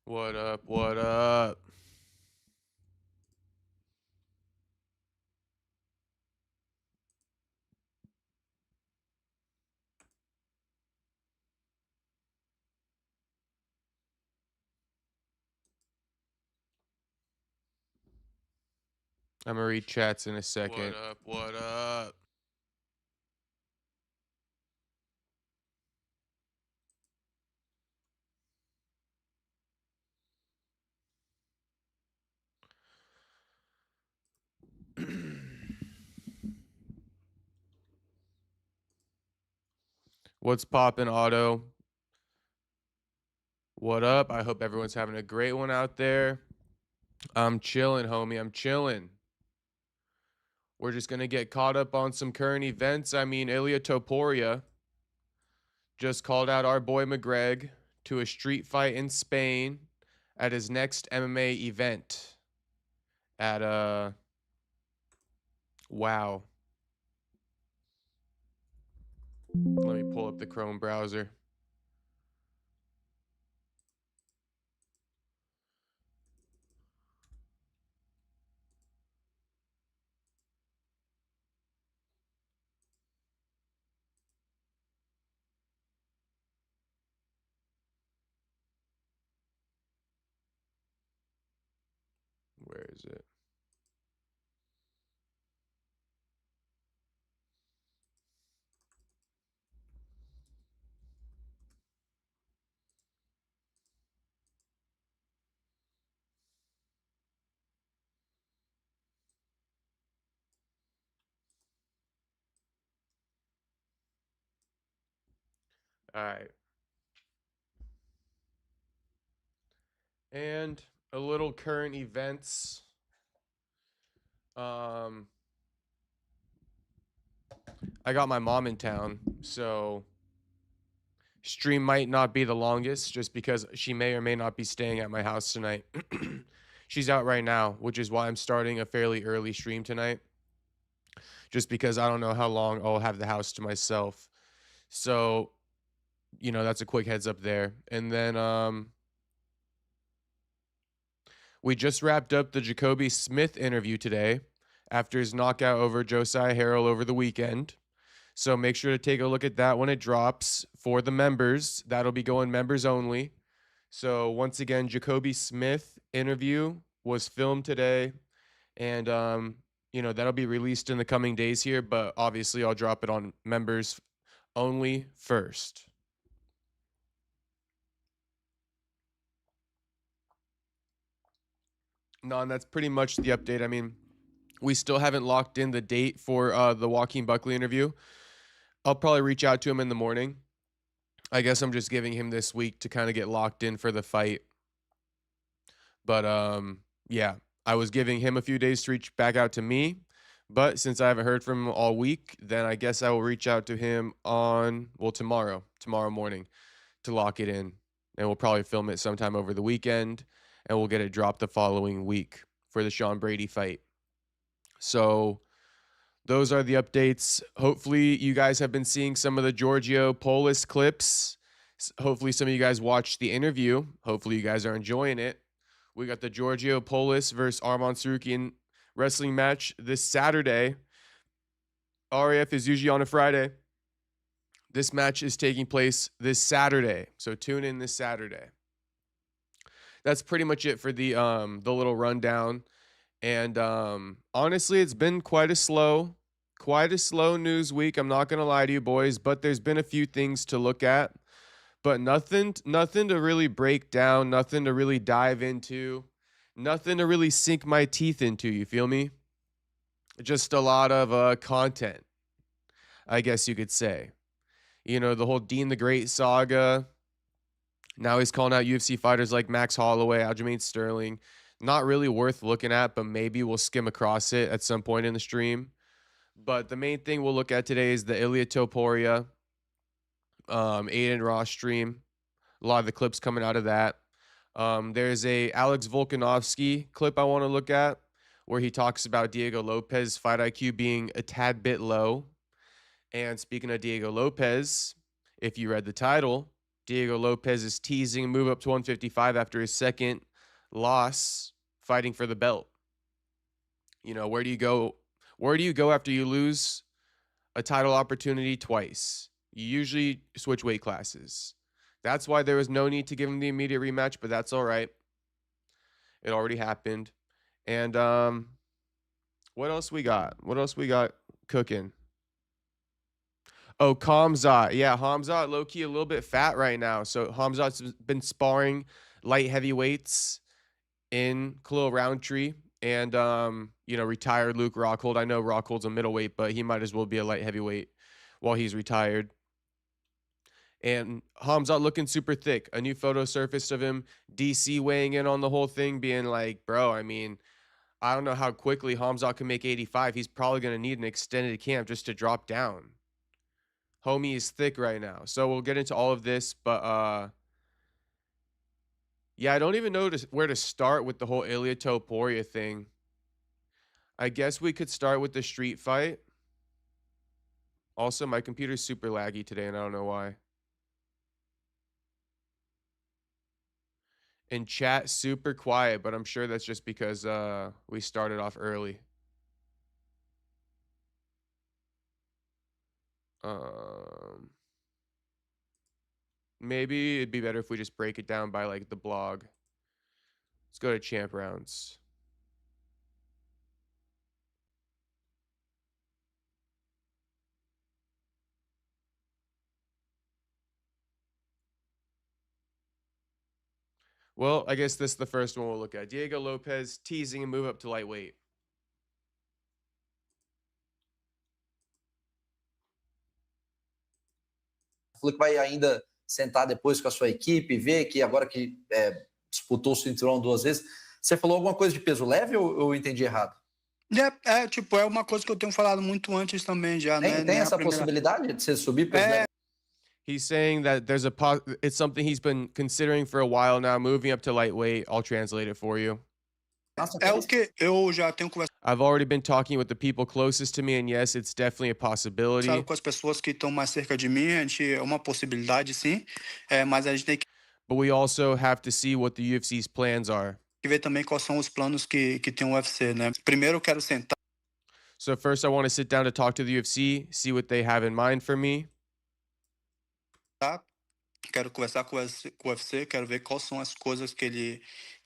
What up? What up? I'm gonna read chats in a second. What up? What up? What's poppin', Otto? What up? I hope everyone's having a great one out there. I'm chilling, homie. I'm chilling. We're just gonna get caught up on some current events. I mean, Ilia Topuria just called out our boy McGregor to a street fight in Spain at his next MMA event. At wow. Let me pull up the Chrome browser. Where is it? All right. And a little current events. Um, I got my mom in town, so stream might not be the longest just because she may or may not be staying at my house tonight. She's out right now, which is why I'm starting a fairly early stream tonight, just because I don't know how long I'll have the house to myself. So, that's a quick heads up there. And then we just wrapped up the Jacoby Smith interview today after his knockout over Josiah Harrell over the weekend. So make sure to take a look at that when it drops for the members. That'll be going members only. So once again, Jacoby Smith interview was filmed today, and that'll be released in the coming days here. But obviously, I'll drop it on members only first. No, and that's pretty much the update. I mean, we still haven't locked in the date for the Joaquin Buckley interview. I'll probably reach out to him in the morning. I guess I'm just giving him this week to kind of get locked in for the fight. But yeah, I was giving him a few days to reach back out to me. But since I haven't heard from him all week, then I guess I will reach out to him tomorrow morning to lock it in. And we'll probably film it sometime over the weekend, and we'll get it dropped the following week for the Sean Brady fight. So those are the updates. Hopefully you guys have been seeing some of the Giorgio Polus clips. Hopefully some of you guys watched the interview. Hopefully you guys are enjoying it. We got the Giorgio Polus versus Arman Tsarukyan wrestling match this Saturday. RAF is usually on a Friday. This match is taking place this Saturday, so tune in this Saturday. That's pretty much it for the little rundown. And honestly, it's been quite a slow news week. I'm not gonna lie to you boys, but there's been a few things to look at, but nothing to really break down, nothing to really dive into, nothing to really sink my teeth into. You feel me? Just a lot of content, I guess you could say. The whole Dean the Great saga. Now he's calling out UFC fighters like Max Holloway, Aljamain Sterling. Not really worth looking at, but maybe we'll skim across it at some point in the stream. But the main thing we'll look at today is the Ilia Topuria, Adin Ross stream. A lot of the clips coming out of that. There's a Alex Vulkanovski clip I want to look at where he talks about Diego Lopes' fight IQ being a tad bit low. And speaking of Diego Lopes, if you read the title, Diego Lopes is teasing a move up to 155 after his second loss, fighting for the belt. You know, where do you go? Where do you go after you lose a title opportunity twice? You usually switch weight classes. That's why there was no need to give him the immediate rematch, but that's all right. It already happened. And what else we got? What else we got cooking? Oh, Khamzat. Yeah, Khamzat low-key a little bit fat right now. So Khamzat's been sparring light heavyweights in Khalil Roundtree and you know, retired Luke Rockhold. I know Rockhold's a middleweight, but he might as well be a light heavyweight while he's retired. And Khamzat looking super thick. A new photo surfaced of him, DC weighing in on the whole thing, being like, bro, I mean, I don't know how quickly Khamzat can make 85. He's probably going to need an extended camp just to drop down. Homie is thick right now. So we'll get into all of this, but yeah, I don't even know where to start with the whole Ilia Topuria thing. I guess we could start with the street fight. Also, my computer's super laggy today, and I don't know why. And chat super quiet, but I'm sure that's just because we started off early. Maybe it'd be better if we just break it down by like the blog. Let's go to champ rounds. Well, I guess this is the first one we'll look at. Diego Lopes teasing a move up to lightweight. Falou que vai ainda sentar depois com a sua equipe, ver que agora que disputou o cinturão 2 vezes. Você falou alguma coisa de peso leve ou eu entendi errado? Tipo, é uma coisa que eu tenho falado muito antes também já, né? Tem essa possibilidade de você subir peso leve? He's saying that there's it's something he's been considering for a while now, moving up to lightweight. I'll translate it for you. É o que eu já tenho conversado. I've already been talking with the people closest to me, and yes, it's definitely a possibility. Com as pessoas que estão mais cerca de mim, é uma possibilidade, sim. Mas a gente tem que. But we also have to see what the UFC's plans are. Ver também quais são os planos que tem o UFC, né? Primeiro eu quero sentar. So first, I want to sit down to talk to the UFC, see what they have in mind for me. Quero conversar com o UFC, quero ver quais são as coisas que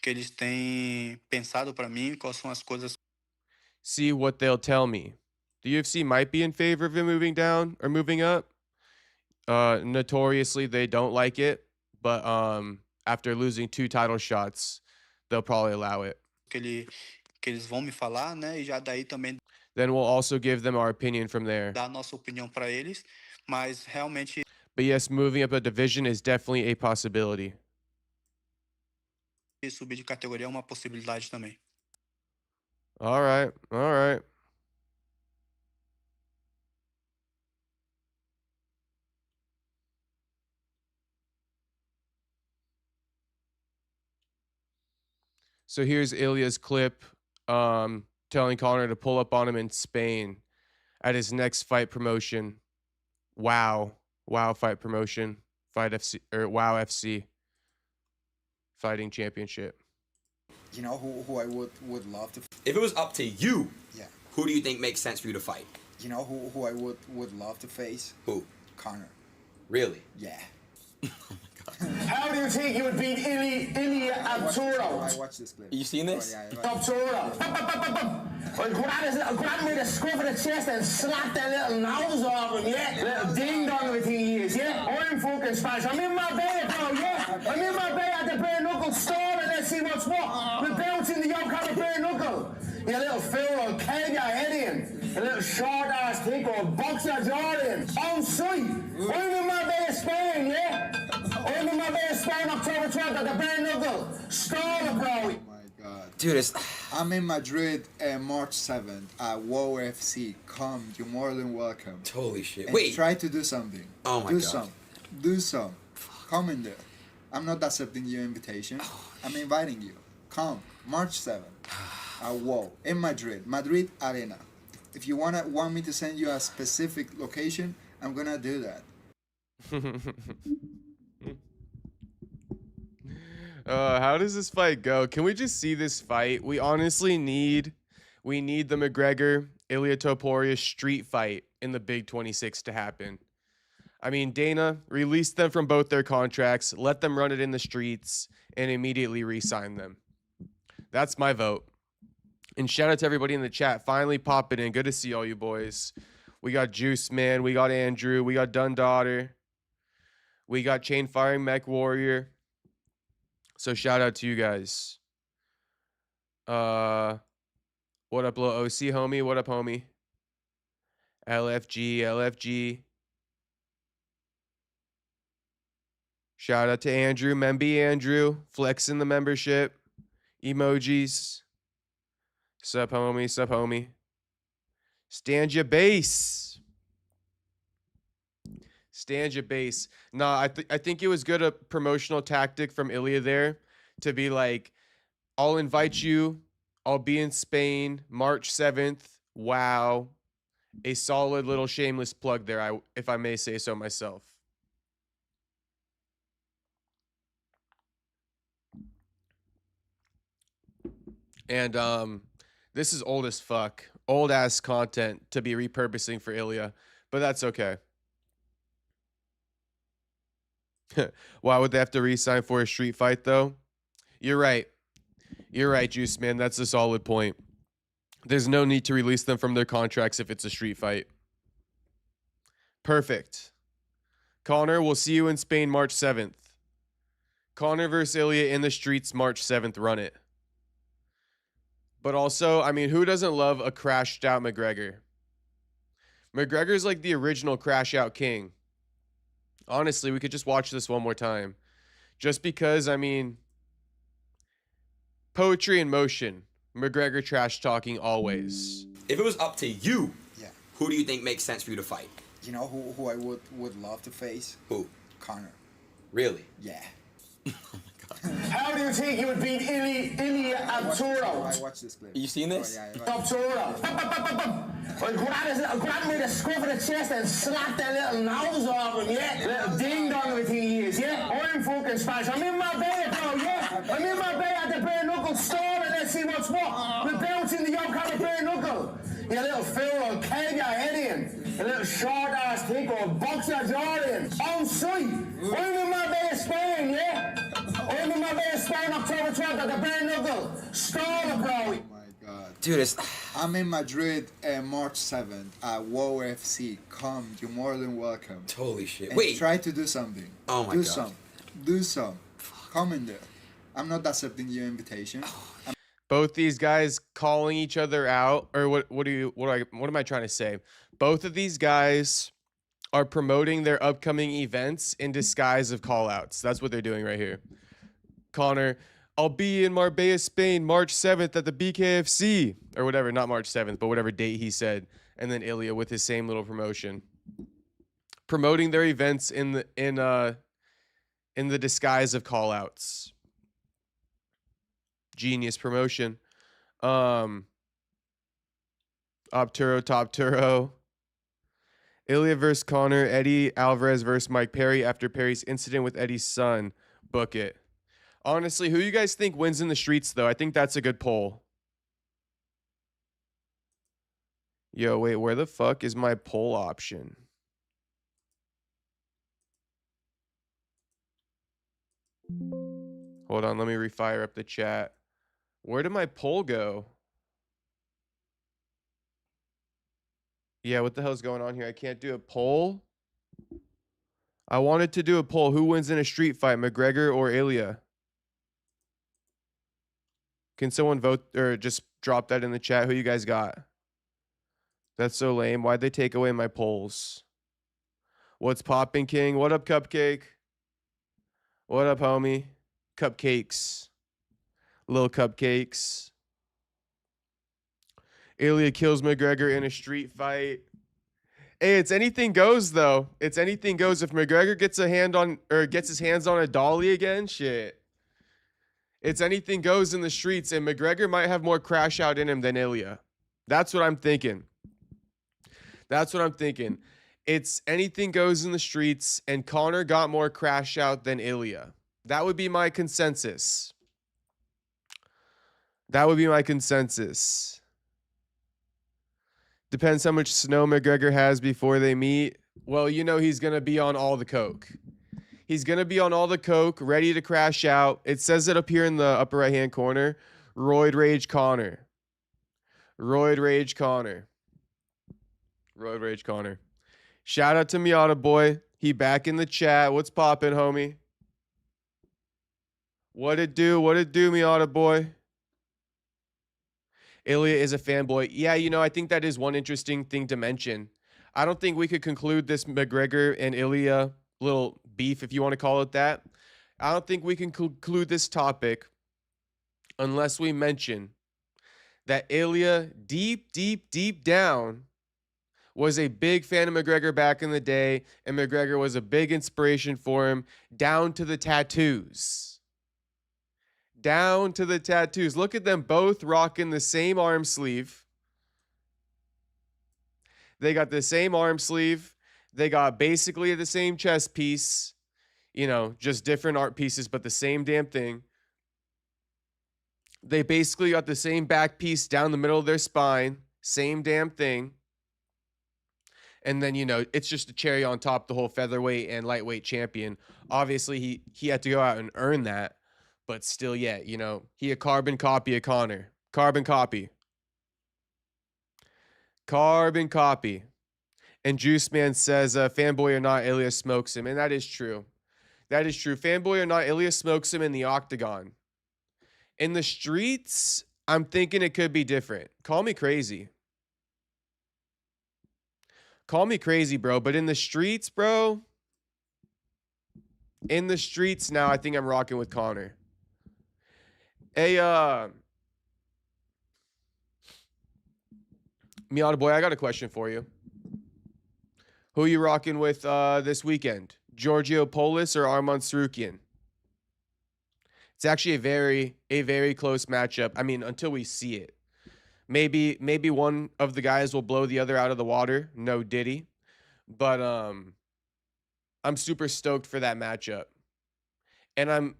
eles têm pensado para mim, quais são as coisas. See what they'll tell me. The UFC might be in favor of him moving down or moving up. Notoriously, they don't like it, but after losing 2 title shots, they'll probably allow it. Que eles vão me falar, né? E já daí também. Then we'll also give them our opinion from there. Dar a nossa opinião para eles, mas realmente. But yes, moving up a division is definitely a possibility. Subir de categoria é uma possibilidade também. All right, all right. So here's Ilia's clip telling Conor to pull up on him in Spain at his next fight promotion. Wow fight promotion. Fight FC or Wow FC fighting championship. You know who I would love to. If it was up to you, yeah. Who do you think makes sense for you to fight? You know who I would love to face? Who? Conor. Really? Yeah. How do you think you would beat Ilia Topuria? I watched this clip. You seen this? Oh, yeah, Topuria. Go out with a scruff of the chest and slap that little nose off him, yeah? Little ding-dong everything he is, yeah? I'm fucking Spanish. I'm in my bed, bro, yeah? I'm in my bed at the bare knuckle store and let's see what's what. We're bouncing the yoke on the bare knuckle. You little fool, I'll cave your head in. A little short-ass thing or box your jaw in. On sight. I'm in my bed Spain, yeah? I'm in my bed Spain October 12th at the bare knuckle. Store, bro. Oh my god. Dude, I'm in Madrid March 7th at WoW FC. Come, you're more than welcome. Holy shit. And Wait. try to do something. Oh my god. Do some. Come in there. I'm not accepting your invitation. I'm inviting you. Come, March 7th. WoW in Madrid Arena. If you want me to send you a specific location, I'm gonna do that. How does this fight go? Can we just see this fight? We honestly need the McGregor Ilia Topuria street fight in the Big 26 to happen. I mean, Dana, release them from both their contracts, let them run it in the streets, and immediately re-sign them. That's my vote. And shout out to everybody in the chat. Finally popping in. Good to see all you boys. We got Juice Man. We got Andrew. We got Dundaughter. We got Chain Firing Mech Warrior. So shout out to you guys. What up, little OC homie? What up, homie? LFG. Shout out to Andrew. Memby Andrew. Flexing the membership. Emojis. Sup, homie. Stand your base. Nah, I think it was good a promotional tactic from Ilia there to be like, I'll invite you. I'll be in Spain March 7th. Wow. A solid little shameless plug there, if I may say so myself. And this is old as fuck. Old ass content to be repurposing for Ilia, but that's okay. Why would they have to re-sign for a street fight though? You're right, Juice Man. That's a solid point. There's no need to release them from their contracts if it's a street fight. Perfect. Connor, we'll see you in Spain March 7th. Connor versus Ilia in the streets March 7th. Run it. But also, I mean, who doesn't love a crashed out McGregor? McGregor's like the original crash out king. Honestly, we could just watch this one more time. Just because, I mean, poetry in motion. McGregor trash talking always. If it was up to you, Yeah. who do you think makes sense for you to fight? You know who I would love to face? Who? Connor. Really? Yeah. How do you think you would beat Ilia Topuria? I watched this clip. You seen this? Oh, yeah, Topuria. Well, grab me the scruff of the chest and slap that little nose off him, yeah? Little ding-dong everything he is, yeah? I'm fucking Spanish. I'm in my bed, bro, yeah? I'm in my bed at the bare knuckle store and let's see what's what. We're bouncing the yoke on the bare knuckle. You little fool, or keg your head in. A little short-ass thick or box your jaw in. On site. I'm in my bed of Spain, yeah? I'm in my bed of Spain October 12th at the bare knuckle. Store, bro. Oh my god. Dude, I'm in Madrid March 7th at WoW FC. Come, you're more than welcome. holy shit. And Wait. try to do something. Oh my do God. Do some. Come in there. I'm not accepting your invitation. Both these guys calling each other out, or what am I trying to say? Both of these guys are promoting their upcoming events in disguise of call-outs. That's what they're doing right here. Connor, I'll be in Marbella, Spain, March 7th at the BKFC, or whatever, not March 7th, but whatever date he said. And then Ilia with his same little promotion, promoting their events in the disguise of call-outs. Genius promotion. Top Turo. Ilia versus Connor. Eddie Alvarez versus Mike Perry after Perry's incident with Eddie's son. Book it. Honestly, who you guys think wins in the streets, though? I think that's a good poll. Yo, wait, where the fuck is my poll option? Hold on, let me refire up the chat. Where did my poll go? Yeah, what the hell's going on here? I can't do a poll? I wanted to do a poll. Who wins in a street fight, McGregor or Ilia? Can someone vote or just drop that in the chat? Who you guys got? That's so lame. Why'd they take away my polls? What's poppin', King? What up, Cupcake? What up, homie? Cupcakes. Little cupcakes. Ilia kills McGregor in a street fight. Hey, it's anything goes though. It's anything goes. If McGregor gets his hands on a dolly again, shit. It's anything goes in the streets, and McGregor might have more crash out in him than Ilia. That's what I'm thinking. It's anything goes in the streets, and Connor got more crash out than Ilia. That would be my consensus. That would be my consensus. Depends how much snow McGregor has before they meet. Well, you know he's going to be on all the coke. He's going to be on all the coke, ready to crash out. It says it up here in the upper right-hand corner. Roid Rage Connor. Roid Rage Connor. Roid Rage Connor. Shout out to Miata Boy. He back in the chat. What's poppin', homie? What it do? What it do, Miata Boy? Ilia is a fanboy. Yeah, you know, I think that is one interesting thing to mention. I don't think we could conclude this McGregor and Ilia little beef, if you want to call it that. I don't think we can conclude this topic unless we mention that Ilia, deep down, was a big fan of McGregor back in the day, and McGregor was a big inspiration for him, down to the tattoos. Down to the tattoos. Look at them both rocking the same arm sleeve. They got the same arm sleeve. They got basically the same chest piece. You know, just different art pieces, but the same damn thing. They basically got the same back piece down the middle of their spine. Same damn thing. And then, you know, it's just a cherry on top, the whole featherweight and lightweight champion. Obviously, he had to go out and earn that. But still, yeah, you know, he a carbon copy of Connor. Carbon copy. Carbon copy. And Juice Man says, fanboy or not, Ilia smokes him. And that is true. That is true. Fanboy or not, Ilia smokes him in the octagon. In the streets, I'm thinking it could be different. Call me crazy. Call me crazy, bro. But in the streets, bro. In the streets now, I think I'm rocking with Connor. Hey, Miata Boy, I got a question for you. Who you rocking with this weekend? Giorgio Polus or Arman Tsarukyan? It's actually a very close matchup. I mean, until we see it. Maybe one of the guys will blow the other out of the water. No Diddy. But I'm super stoked for that matchup. And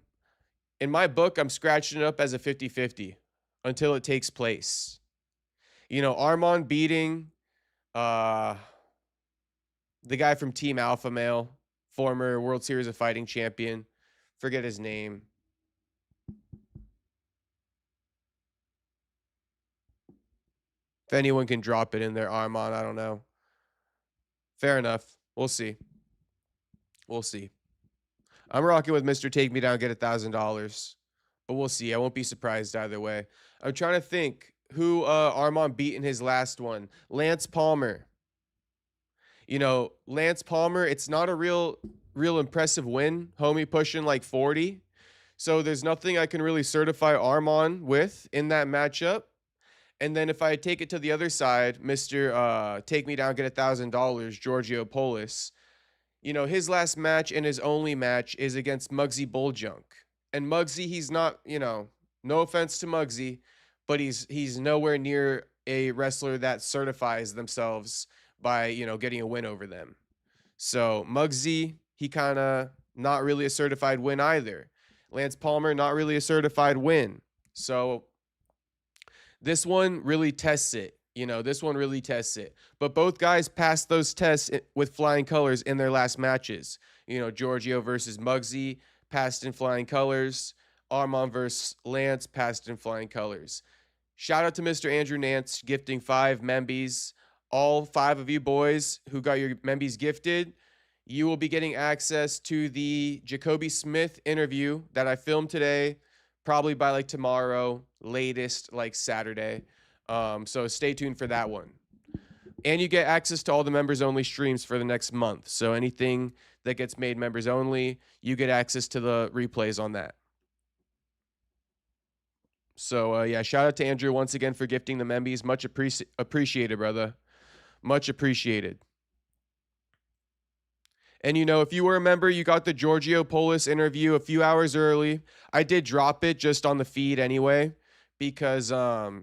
in my book, I'm scratching it up as a 50-50 until it takes place. You know, Arman beating the guy from Team Alpha Male, former World Series of Fighting champion. Forget his name. If anyone can drop it in there, Arman, I don't know. Fair enough. We'll see. We'll see. I'm rocking with Mr. Take Me Down, get $1,000. But we'll see. I won't be surprised either way. I'm trying to think who Arman beat in his last one. Lance Palmer. You know, Lance Palmer, it's not a real impressive win. Homie pushing like 40. So there's nothing I can really certify Arman with in that matchup. And then if I take it to the other side, Mr. Take Me Down, get $1,000, Giorgio Polus. You know, his last match and his only match is against Muggsy Bulljunk. And Muggsy, he's not, you know, no offense to Muggsy, but he's nowhere near a wrestler that certifies themselves by, you know, getting a win over them. So Muggsy, he kind of not really a certified win either. Lance Palmer, not really a certified win. So this one really tests it. You know, this one really tests it. But both guys passed those tests with flying colors in their last matches. You know, Giorgio versus Muggsy, passed in flying colors. Arman versus Lance, passed in flying colors. Shout out to Mr. Andrew Nance, gifting 5 Membies. All 5 of you boys who got your Membies gifted, you will be getting access to the Jacoby Smith interview that I filmed today, probably by like tomorrow, latest like Saturday. So stay tuned for that one. And you get access to all the members only streams for the next month. So anything that gets made members only, you get access to the replays on that. So yeah, shout out to Andrew once again for gifting the Membies. Much appreciated, brother. Much appreciated. And you know, if you were a member, you got the Giorgio Polus interview a few hours early. I did drop it just on the feed anyway, because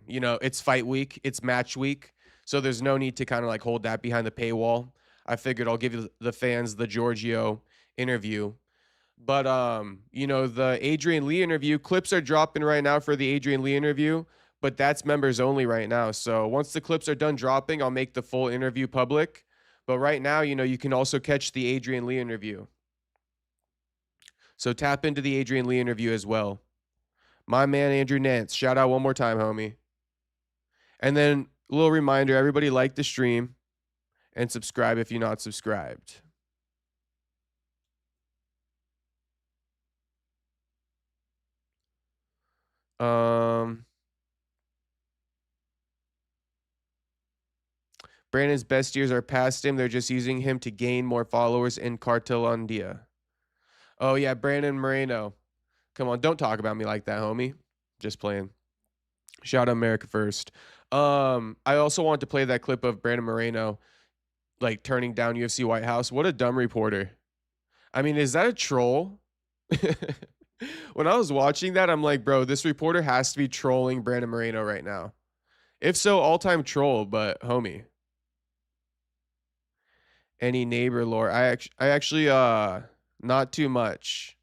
you know, it's fight week, it's match week, so there's no need to kind of like hold that behind the paywall. I figured I'll give you the fans the Giorgio interview. But you know, the Adrian Lee interview clips are dropping right now for the Adrian Lee interview, but that's members only right now. So once the clips are done dropping, I'll make the full interview public. But right now, you know, you can also catch the Adrian Lee interview. So tap into the Adrian Lee interview as well. My man Andrew Nance, shout out one more time, homie. And then a little reminder, everybody like the stream and subscribe if you're not subscribed. Brandon's best years are past him. They're just using him to gain more followers in Cartelandia. Oh, yeah, Brandon Moreno. Come on, don't talk about me like that, homie. Just playing. Shout out America first. I also want to play that clip of Brandon Moreno, like, turning down UFC White House. What a dumb reporter. I mean, is that a troll? When I was watching that, I'm like, bro, this reporter has to be trolling Brandon Moreno right now. If so, all-time troll, but homie. Any neighbor lore? I actually not too much.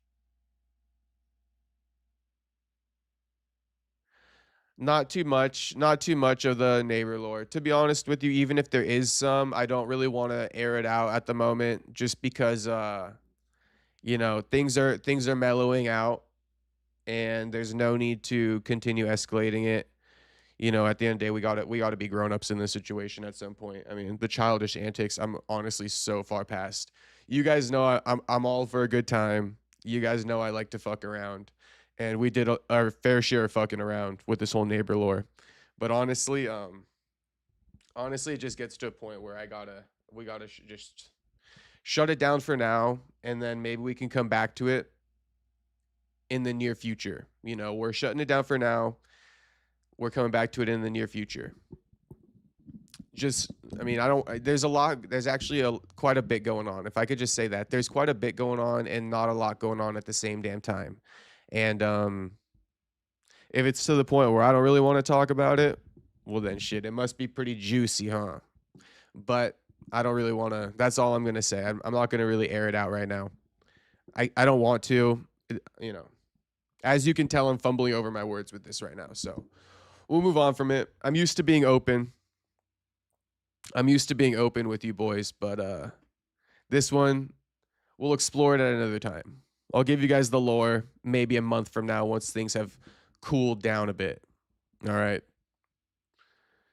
Not too much of the neighbor lore. To be honest with you, even if there is some, I don't really want to air it out at the moment just because you know, things are mellowing out and there's no need to continue escalating it. You know, at the end of the day, we got to be grown-ups in this situation at some point. I mean, the childish antics, I'm honestly so far past. You guys know I'm all for a good time. You guys know I like to fuck around. And we did our fair share of fucking around with this whole neighbor lore. But honestly, it just gets to a point where we gotta just shut it down for now, and then maybe we can come back to it in the near future. You know, we're shutting it down for now. We're coming back to it in the near future. Just, I mean, there's actually quite a bit going on. If I could just say that. There's quite a bit going on and not a lot going on at the same damn time. And if it's to the point where I don't really want to talk about it, well then shit, it must be pretty juicy, huh? But I don't really want to. That's all I'm going to say. I'm not going to really air it out right now. I don't want to. You know, as you can tell, I'm fumbling over my words with this right now. So we'll move on from it. I'm used to being open. With you boys, but this one, we'll explore it at another time. I'll give you guys the lore maybe a month from now once things have cooled down a bit. All right.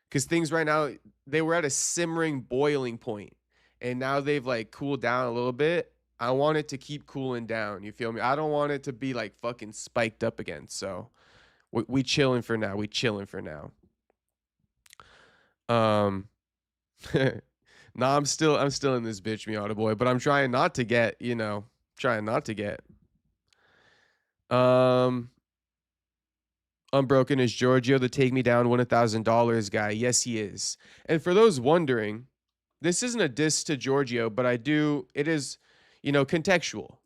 Because things right now, they were at a simmering boiling point, and now they've like cooled down a little bit. I want it to keep cooling down. You feel me? I don't want it to be like fucking spiked up again. So we chilling for now. No, I'm still in this bitch Miata boy, but I'm trying not to get, Unbroken is Giorgio the take me down $1,000 guy. Yes, he is. And for those wondering, this isn't a diss to Giorgio, but it is, contextual,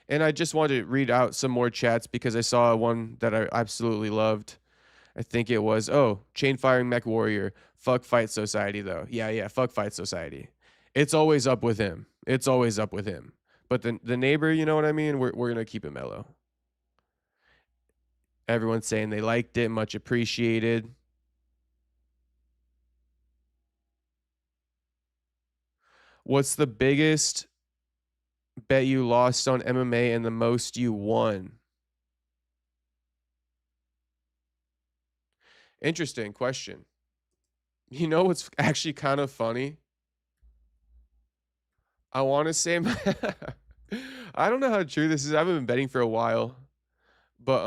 And I just wanted to read out some more chats because I saw one that I absolutely loved. I think it was, chain firing mech warrior. Fuck Fight Society though. Yeah, fuck Fight Society. It's always up with him. But the neighbor, you know what I mean? We're gonna keep it mellow. Everyone's saying they liked it, much appreciated. What's the biggest bet you lost on MMA and the most you won? Interesting question. You know what's actually kind of funny? I want to say I don't know how true this is. I haven't been betting for a while. But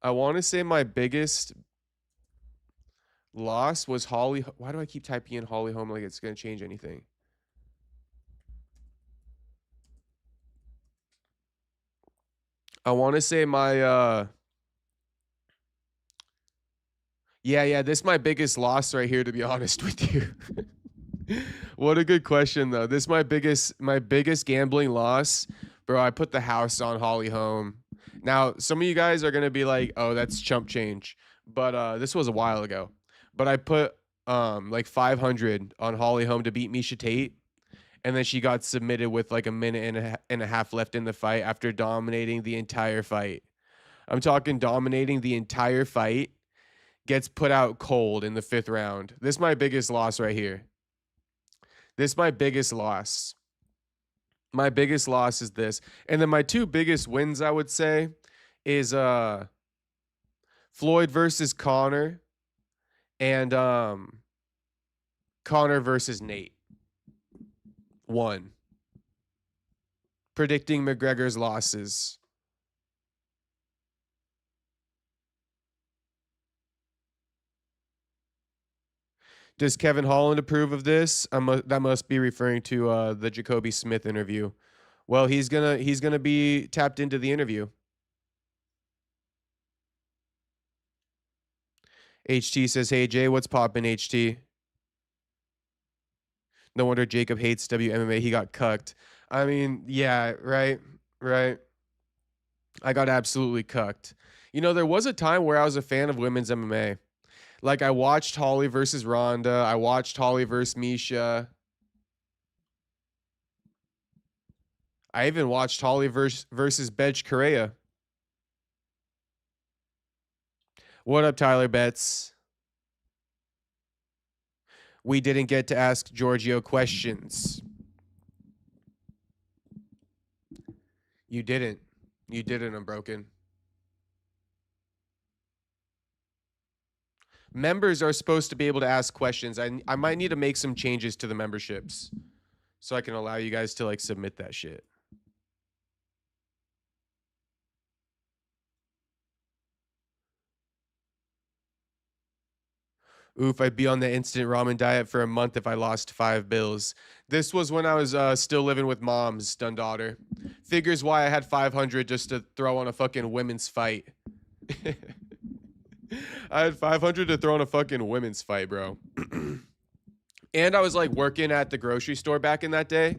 I want to say my biggest loss was Holly. Why do I keep typing in Holly Holm like it's going to change anything? I want to say my Yeah, this is my biggest loss right here, to be honest with you. What a good question, though. This is my biggest gambling loss. Bro, I put the house on Holly Holm. Now, some of you guys are going to be like, oh, that's chump change. But this was a while ago. But I put like 500 on Holly Holm to beat Miesha Tate. And then she got submitted with like a minute and a half left in the fight after dominating the entire fight. I'm talking dominating the entire fight. Gets put out cold in the 5th round. This is my biggest loss right here. This is my biggest loss. My biggest loss is this. And then my 2 biggest wins, I would say, is Floyd versus Conor and Conor versus Nate. 1. Predicting McGregor's losses. Does Kevin Holland approve of this? That must be referring to the Jacoby Smith interview. Well, he's gonna be tapped into the interview. HT says, "Hey Jay, what's poppin', HT?" No wonder Jacob hates WMMA. He got cucked. I mean, yeah, right. I got absolutely cucked. You know, there was a time where I was a fan of women's MMA. Like, I watched Holly versus Ronda. I watched Holly versus Misha. I even watched Holly versus Bedge Correa. What up, Tyler Betts? We didn't get to ask Giorgio questions. You didn't. You didn't, I'm broken. Members are supposed to be able to ask questions. I might need to make some changes to the memberships so I can allow you guys to like submit that shit. Oof, I'd be on the instant ramen diet for a month if I lost 5 bills. This was when I was still living with mom's stun daughter. Figures why I had 500 just to throw on a fucking women's fight. I had 500 to throw in a fucking women's fight, bro. And I was like working at the grocery store back in that day.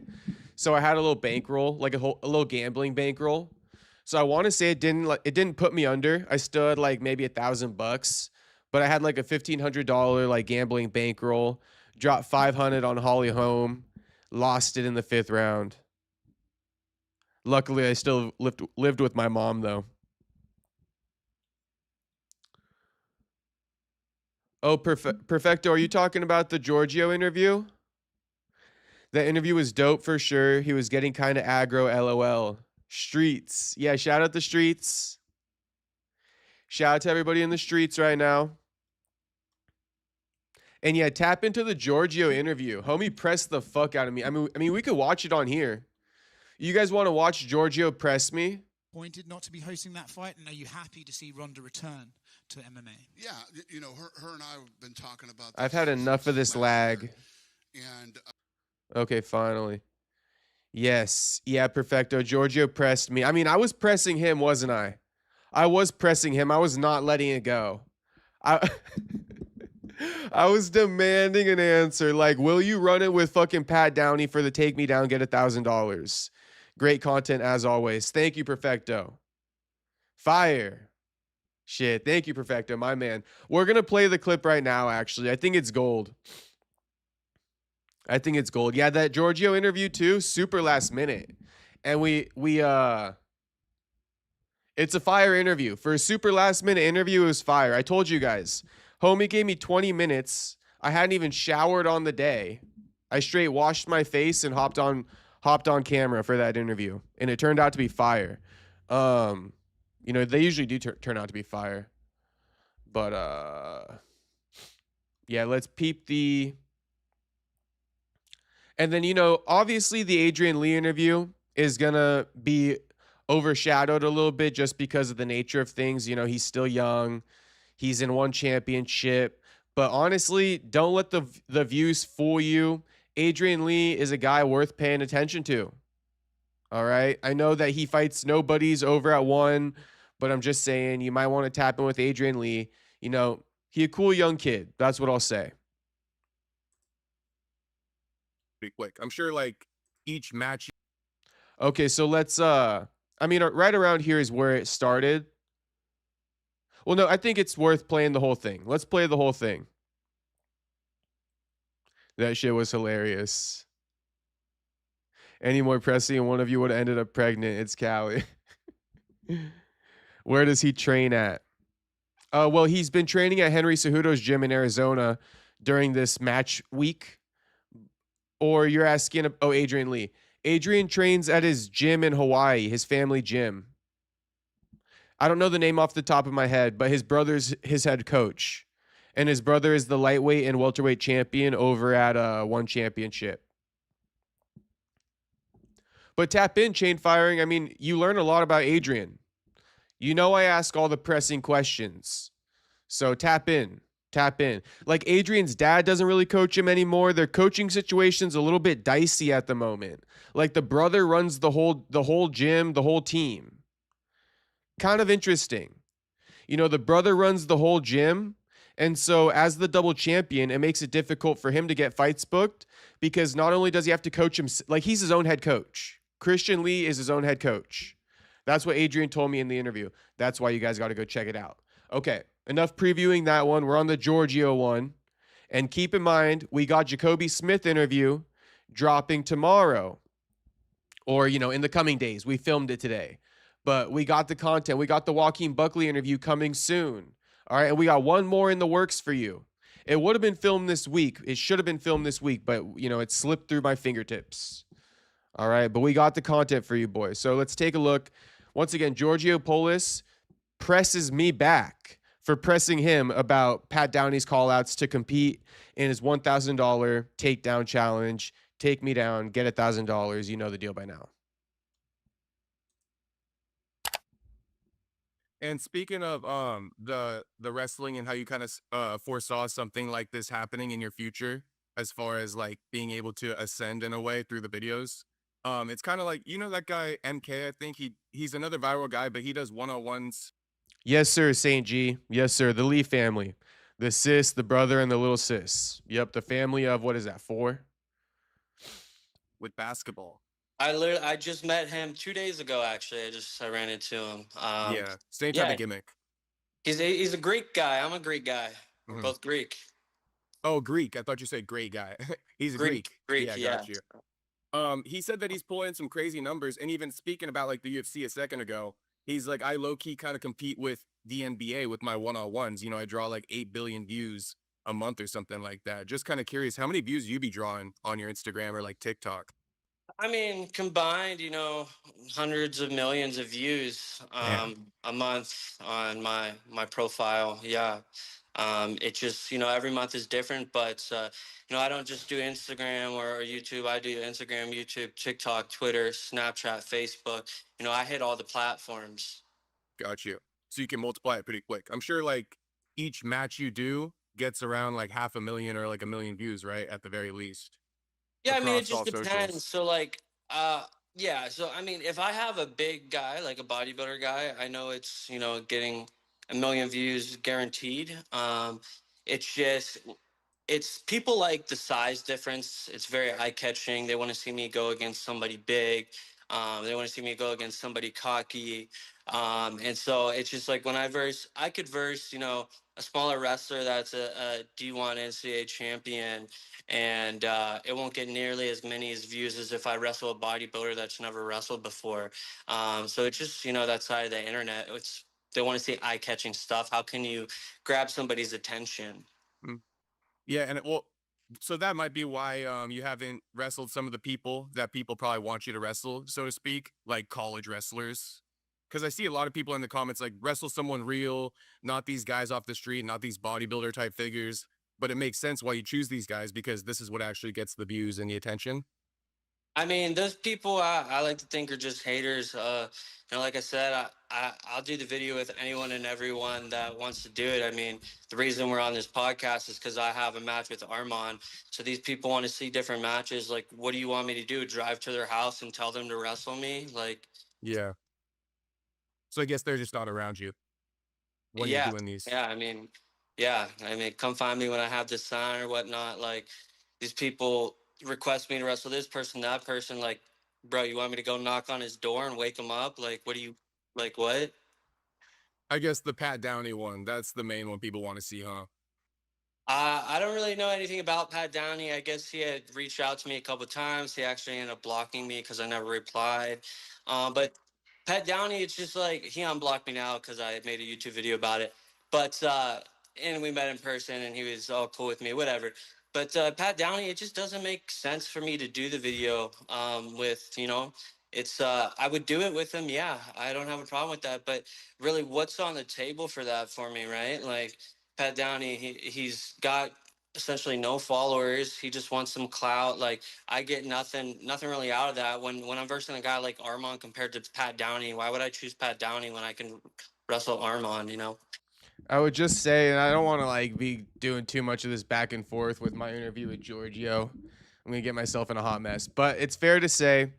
So I had a little bankroll, like a little gambling bankroll. So I want to say it didn't put me under. I still had like maybe $1,000, but I had like a $1,500 like gambling bankroll. Dropped 500 on Holly Holm, lost it in the 5th round. Luckily, I still lived with my mom though. Oh, Perfecto, are you talking about the Giorgio interview? That interview was dope for sure. He was getting kind of aggro, LOL. Streets. Yeah, shout out the streets. Shout out to everybody in the streets right now. And yeah, tap into the Giorgio interview. Homie pressed the fuck out of me. I mean, we could watch it on here. You guys want to watch Giorgio press me? Pointed not to be hosting that fight, and are you happy to see Ronda return to MMA? Yeah, you know, her and I have been talking about this. I've had enough of this lag. And okay, finally. Yes. Yeah, perfecto. Giorgio pressed me. I mean, I was pressing him, wasn't I? I was pressing him. I was not letting it go. I was demanding an answer. Like, will you run it with fucking Pat Downey for the take me down, get $1,000? Great content as always. Thank you, Perfecto. Fire. Shit. Thank you, Perfecto, my man. We're going to play the clip right now, actually. I think it's gold. I think it's gold. Yeah, that Giorgio interview too, super last minute. And it's a fire interview. For a super last minute interview, it was fire. I told you guys. Homie gave me 20 minutes. I hadn't even showered on the day. I straight washed my face and hopped on camera for that interview. And it turned out to be fire. You know, they usually do turn out to be fire. But yeah, let's peep the. And then, you know, obviously the Adrian Lee interview is going to be overshadowed a little bit just because of the nature of things. You know, he's still young. He's in one championship. But honestly, don't let the views fool you. Adrian Lee is a guy worth paying attention to. All right? I know that he fights nobodies over at one, but I'm just saying you might want to tap in with Adrian Lee. You know, he a cool young kid. That's what I'll say. Pretty quick. I'm sure like each match. Okay, so let's I mean right around here is where it started. Well, no, I think it's worth playing the whole thing. Let's play the whole thing. That shit was hilarious. Any more pressing and one of you would have ended up pregnant. It's Cowie. Where does he train at? Well, he's been training at Henry Cejudo's gym in Arizona during this match week. Or you're asking, oh, Adrian Lee. Adrian trains at his gym in Hawaii, his family gym. I don't know the name off the top of my head, but his brother's his head coach. And his brother is the lightweight and welterweight champion over at One Championship. But tap in, Chain Firing. I mean, you learn a lot about Adrian. You know I ask all the pressing questions. So tap in. Tap in. Like Adrian's dad doesn't really coach him anymore. Their coaching situation's a little bit dicey at the moment. Like the brother runs the whole gym, the whole team. Kind of interesting. You know, the brother runs the whole gym. And so as the double champion, it makes it difficult for him to get fights booked because not only does he have to coach him, like he's his own head coach. Christian Lee is his own head coach. That's what Adrian told me in the interview. That's why you guys got to go check it out. Okay, enough previewing that one. We're on the Giorgio one. And keep in mind, we got Jacoby Smith interview dropping tomorrow. Or, you know, in the coming days. We filmed it today. But we got the content. We got the Joaquin Buckley interview coming soon. All right, and we got one more in the works for you. It would have been filmed this week. It should have been filmed this week, but, you know, it slipped through my fingertips. All right, but we got the content for you, boys. So let's take a look. Once again, Giorgio Polus presses me back for pressing him about Pat Downey's callouts to compete in his $1,000 takedown challenge. Take me down, get $1,000. You know the deal by now. And speaking of the wrestling and how you kind of foresaw something like this happening in your future, as far as like being able to ascend in a way through the videos, it's kind of like, you know, that guy MK. I think he's another viral guy, but he does 101s. Yes, sir, Saint G. Yes, sir. The Lee family, the sis, the brother, and the little sis. Yep, the family of what is that? 4 with basketball. I just met him 2 days ago. Actually, I ran into him. Yeah, same type of gimmick. He's a Greek guy. I'm a Greek guy. We're both Greek. Oh, Greek. I thought you said great guy. He's a Greek. Yeah, got you. He said that he's pulling some crazy numbers, and even speaking about like the UFC a second ago, he's like, I low key kind of compete with the NBA with my 1-on-1s. You know, I draw like 8 billion views a month or something like that. Just kind of curious, how many views you be drawing on your Instagram or like TikTok? I mean, combined, you know, hundreds of millions of views a month on my profile. Yeah. It just, you know, every month is different, but, you know, I don't just do Instagram or YouTube. I do Instagram, YouTube, TikTok, Twitter, Snapchat, Facebook. You know, I hit all the platforms. Got you. So you can multiply it pretty quick. I'm sure like each match you do gets around like 500,000 or like 1 million views, right? At the very least. Yeah, I mean, it just depends. So, like, yeah. So, I mean, if I have a big guy, like a bodybuilder guy, I know it's, you know, getting 1 million views guaranteed. It's people like the size difference. It's very eye-catching. They want to see me go against somebody big. They want to see me go against somebody cocky. And so it's just like when I could verse, you know, a smaller wrestler that's a D1 NCAA champion, and it won't get nearly as many views as if I wrestle a bodybuilder that's never wrestled before. So it's just, you know, that side of the internet. They want to see eye-catching stuff. How can you grab somebody's attention? Yeah, and so that might be why you haven't wrestled some of the people that people probably want you to wrestle, so to speak, like college wrestlers. Because I see a lot of people in the comments like, wrestle someone real, not these guys off the street, not these bodybuilder type figures. But it makes sense why you choose these guys, because this is what actually gets the views and the attention. I mean, those people I like to think are just haters. You know, like I said, I'll do the video with anyone and everyone that wants to do it. I mean, the reason we're on this podcast is because I have a match with Armand. So these people want to see different matches. Like, what do you want me to do? Drive to their house and tell them to wrestle me? Like, yeah. So I guess they're just not around you when you're doing these. Yeah, I mean, come find me when I have this sign or whatnot. Like, these people request me to wrestle this person, that person. Like, bro, you want me to go knock on his door and wake him up? Like, what? I guess the Pat Downey one, that's the main one people want to see, huh? I don't really know anything about Pat Downey. I guess he had reached out to me a couple times. He actually ended up blocking me because I never replied. But Pat Downey, it's just like he unblocked me now because I made a YouTube video about it. But and we met in person, and he was all cool with me, whatever. But Pat Downey, it just doesn't make sense for me to do the video with, you know, it's I would do it with him. Yeah, I don't have a problem with that. But really, what's on the table for that for me, right? Like Pat Downey, he's got essentially no followers. He just wants some clout. Like I get nothing really out of that. When I'm versing a guy like Armand compared to Pat Downey, why would I choose Pat Downey when I can wrestle Armand? You know. I would just say, and I don't want to like be doing too much of this back and forth with my interview with Giorgio. I'm gonna get myself in a hot mess. But it's fair to say,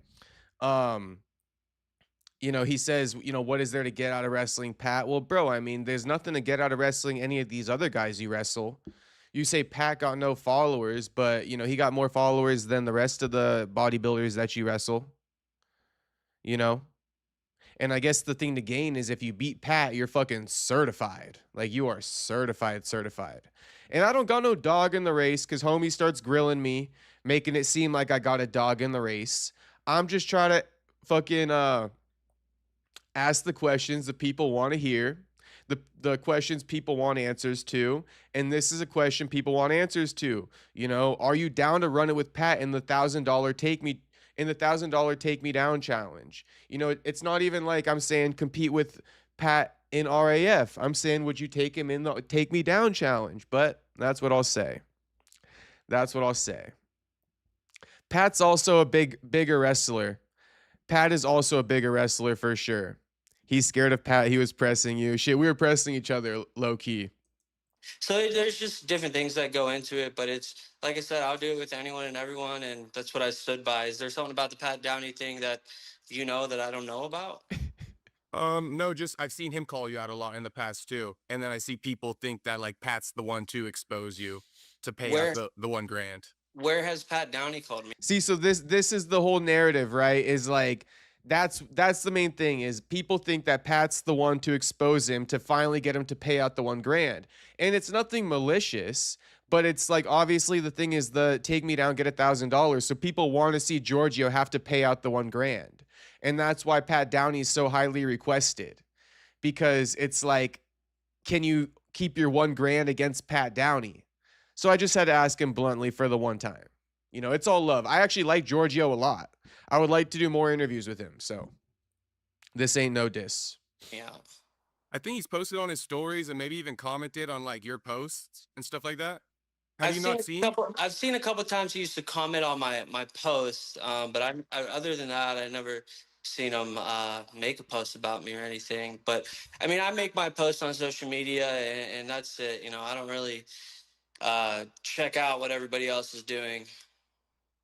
you know, he says, you know, what is there to get out of wrestling, Pat? Well, bro, I mean, there's nothing to get out of wrestling any of these other guys you wrestle. You say Pat got no followers, but, you know, he got more followers than the rest of the bodybuilders that you wrestle, you know? And I guess the thing to gain is if you beat Pat, you're fucking certified. Like, you are certified. And I don't got no dog in the race because homie starts grilling me, making it seem like I got a dog in the race. I'm just trying to fucking ask the questions that people want to hear, the questions people want answers to, and this is a question people want answers to. You know, are you down to run it with Pat in the $1,000 take me down challenge? You know, it's not even like I'm saying compete with Pat in RAF. I'm saying would you take him in the take me down challenge? But that's what I'll say. Pat's also a bigger wrestler. Pat is also a bigger wrestler for sure. He's scared of Pat. He was pressing you. Shit, we were pressing each other low key. So there's just different things that go into it, but it's like I said, I'll do it with anyone and everyone, and that's what I stood by. Is there something about the Pat Downey thing that you know that I don't know about? No, just I've seen him call you out a lot in the past too, and then I see people think that like Pat's the one to expose you to pay out the $1,000. Where has Pat Downey called me? See, so this is the whole narrative, right? Is like that's the main thing is people think that Pat's the one to expose him to finally get him to pay out the $1,000. And it's nothing malicious, but it's like obviously the thing is the take me down, get $1,000. So people want to see Giorgio have to pay out the $1,000. And that's why Pat Downey is so highly requested. Because it's like, can you keep your $1,000 against Pat Downey? So I just had to ask him bluntly for the one time. You know, it's all love. I actually like Giorgio a lot. I would like to do more interviews with him. So this ain't no diss. Yeah. I think he's posted on his stories and maybe even commented on like your posts and stuff like that. Have you not seen? I've seen a couple times he used to comment on my posts, but I other than that, I never seen him make a post about me or anything. But I mean, I make my posts on social media, and that's it. You know, I don't really check out what everybody else is doing.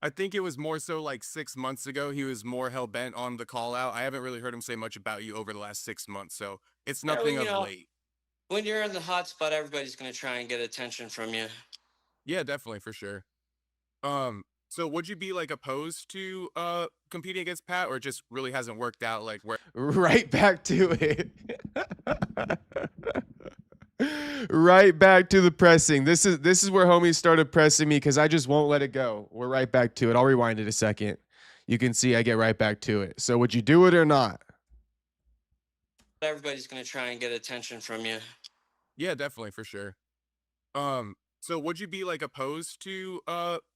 I think it was more so like 6 months ago. He was more hell-bent on the call out. I haven't really heard him say much about you over the last 6 months, so it's nothing of late. When you're in the hot spot, everybody's going to try and get attention from you. Yeah, definitely, for sure. So would you be like opposed to competing against Pat, or it just really hasn't worked out like where right back to it. Right back to the pressing. This is where homies started pressing me because I just won't let it go. We're right back to it. I'll rewind it a second. You can see I get right back to it. So would you do it or not? Everybody's going to try and get attention from you. Yeah, definitely, for sure. So would you be like opposed to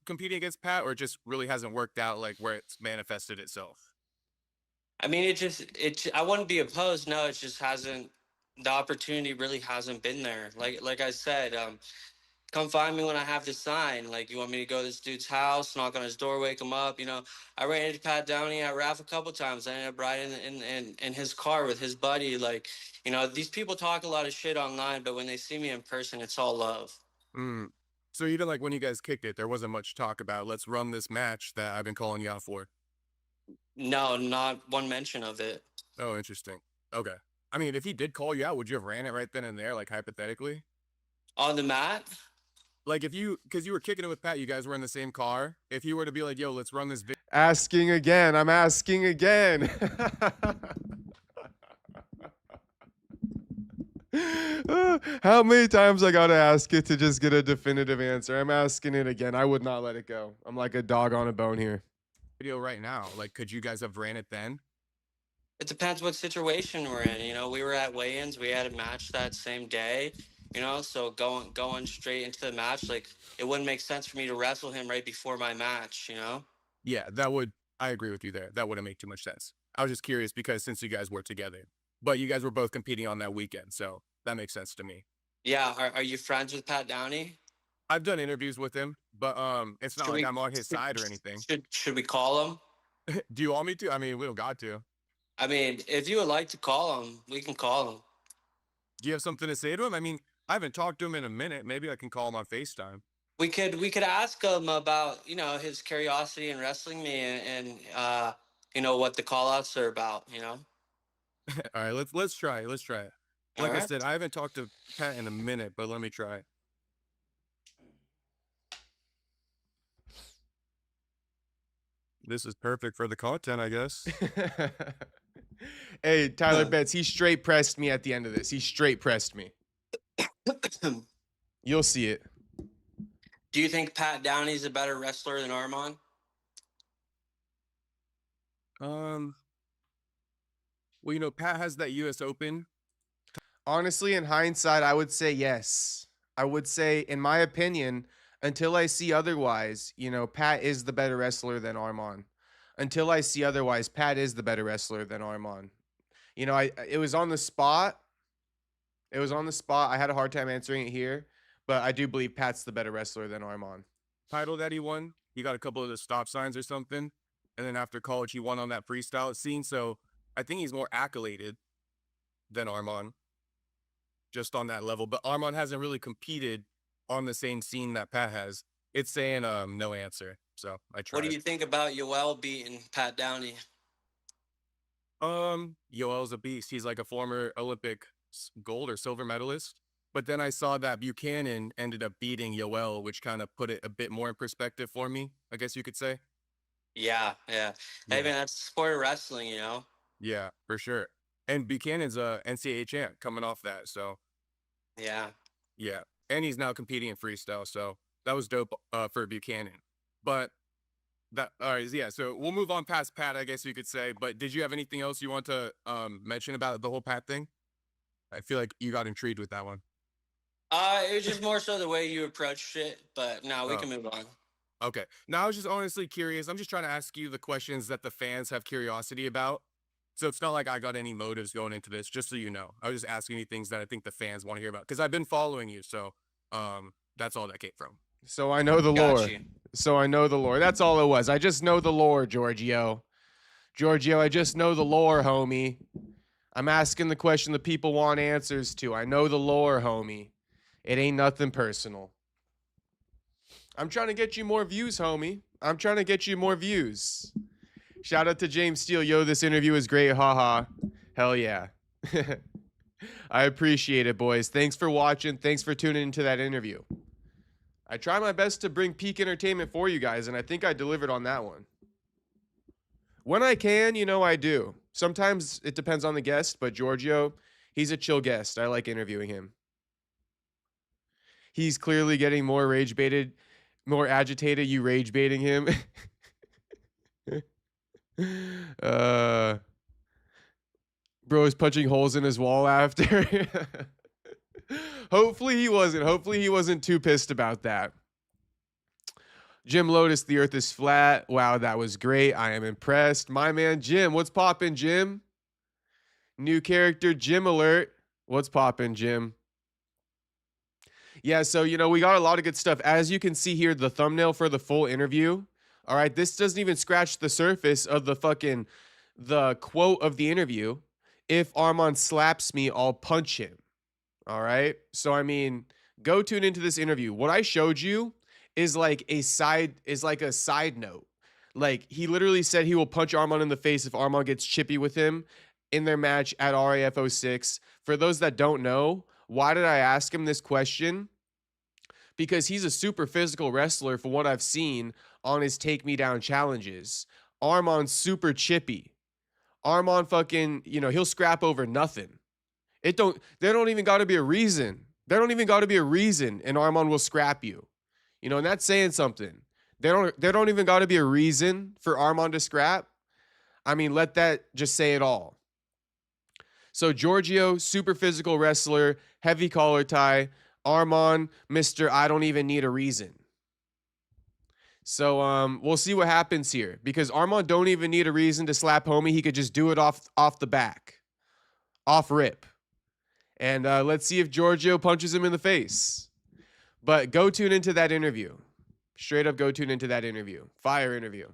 competing against Pat, or it just really hasn't worked out like where it's manifested itself? I mean, I wouldn't be opposed. No, it just hasn't. The opportunity really hasn't been there. Like I said, come find me when I have the sign. Like, you want me to go to this dude's house, knock on his door, wake him up? You know, I ran into Pat Downey at RAF a couple times. I ended up riding in his car with his buddy. Like, you know, these people talk a lot of shit online, but when they see me in person, it's all love. So even like when you guys kicked it, there wasn't much talk about let's run this match that I've been calling you out for. No, not one mention of it. Oh, interesting. Okay. I mean, if he did call you out, would you have ran it right then and there, like hypothetically? On the mat? Like if you, because you were kicking it with Pat, you guys were in the same car. If you were to be like, yo, let's run this video. Asking again. I'm asking How many times I gotta ask it to just get a definitive answer? I'm asking it again. I would not let it go. I'm like a dog on a bone here. Video right now. Like, could you guys have ran it then? It depends what situation we're in. You know, we were at weigh-ins. We had a match that same day. You know, so going straight into the match, like it wouldn't make sense for me to wrestle him right before my match. You know. Yeah, that would. I agree with you there. That wouldn't make too much sense. I was just curious because since you guys were together, but you guys were both competing on that weekend, so that makes sense to me. Yeah. Are you friends with Pat Downey? I've done interviews with him, but it's not like I'm on his side or anything. Should we call him? Do you want me to? I mean, we don't got to. I mean, if you would like to call him, we can call him. Do you have something to say to him? I mean, I haven't talked to him in a minute. Maybe I can call him on FaceTime. We could ask him about, you know, his curiosity in wrestling me and you know, what the callouts are about, you know. All right, let's try it. Let's try it. Like I said, I haven't talked to Pat in a minute, but let me try. This is perfect for the content, I guess. Hey, Tyler Betts, he straight pressed me at the end of this. He straight pressed me. You'll see it. Do you think Pat Downey's a better wrestler than Armand? Well, you know, Pat has that U.S. Open. Honestly, in hindsight, I would say yes. I would say, in my opinion, until I see otherwise, you know, Pat is the better wrestler than Armand. Until I see otherwise, Pat is the better wrestler than Armand. You know, it was on the spot. It was on the spot. I had a hard time answering it here, but I do believe Pat's the better wrestler than Armand. Title that he won, he got a couple of the stop signs or something, and then after college, he won on that freestyle scene. So I think he's more accoladed than Armand, just on that level. But Armand hasn't really competed on the same scene that Pat has. It's saying no answer. So I tried. What do you think about Yoel beating Pat Downey? Yoel's a beast. He's like a former Olympic gold or silver medalist. But then I saw that Buchanan ended up beating Yoel, which kind of put it a bit more in perspective for me, I guess you could say. Yeah. Hey, man, that's the sport of wrestling, you know? Yeah, for sure. And Buchanan's a NCAA champ coming off that. So Yeah. And he's now competing in freestyle. So that was dope for Buchanan. But that, all right, yeah. So we'll move on past Pat, I guess you could say. But did you have anything else you want to mention about the whole Pat thing? I feel like you got intrigued with that one. It was just more so the way you approached it, but now we can move on. Okay. Now I was just honestly curious. I'm just trying to ask you the questions that the fans have curiosity about. So it's not like I got any motives going into this, just so you know. I was just asking you things that I think the fans want to hear about because I've been following you. So that's all that came from. So I know the lore. So I know the lore. That's all it was. I just know the lore, Giorgio. I just know the lore, homie. I'm asking the question the people want answers to. I know the lore, homie. It ain't nothing personal. I'm trying to get you more views, homie. I'm trying to get you more views. Shout out to James Steele. Yo, this interview is great. Haha. Hell yeah. I appreciate it, boys. Thanks for watching. Thanks for tuning into that interview. I try my best to bring peak entertainment for you guys, and I think I delivered on that one. When I can, you know I do. Sometimes it depends on the guest, but Giorgio, he's a chill guest. I like interviewing him. He's clearly getting more rage baited, more agitated. You rage baiting him. Bro is punching holes in his wall after. Hopefully he wasn't. Hopefully he wasn't too pissed about that. Jim Lotus, the earth is flat. Wow, that was great. I am impressed. My man Jim, what's poppin', Jim? New character, Jim alert. What's poppin', Jim? Yeah, so, you know, we got a lot of good stuff. As you can see here, the thumbnail for the full interview. All right, this doesn't even scratch the surface of the quote of the interview. If Armand slaps me, I'll punch him. All right. So, I mean, go tune into this interview. What I showed you is like a side note. Like, he literally said he will punch Armand in the face if Armand gets chippy with him in their match at RAF 06. For those that don't know, why did I ask him this question? Because he's a super physical wrestler for what I've seen on his take me down challenges. Armand's super chippy. Armand fucking, you know, he'll scrap over nothing. There don't even got to be a reason. There don't even got to be a reason, and Arman will scrap you. You know, and that's saying something. There don't even got to be a reason for Arman to scrap. I mean, let that just say it all. So Giorgio, super physical wrestler, heavy collar tie. Arman, Mr. I don't even need a reason. So we'll see what happens here, because Arman don't even need a reason to slap homie. He could just do it off the back, off rip. And let's see if Giorgio punches him in the face. But go tune into that interview. Straight up go tune into that interview. Fire interview.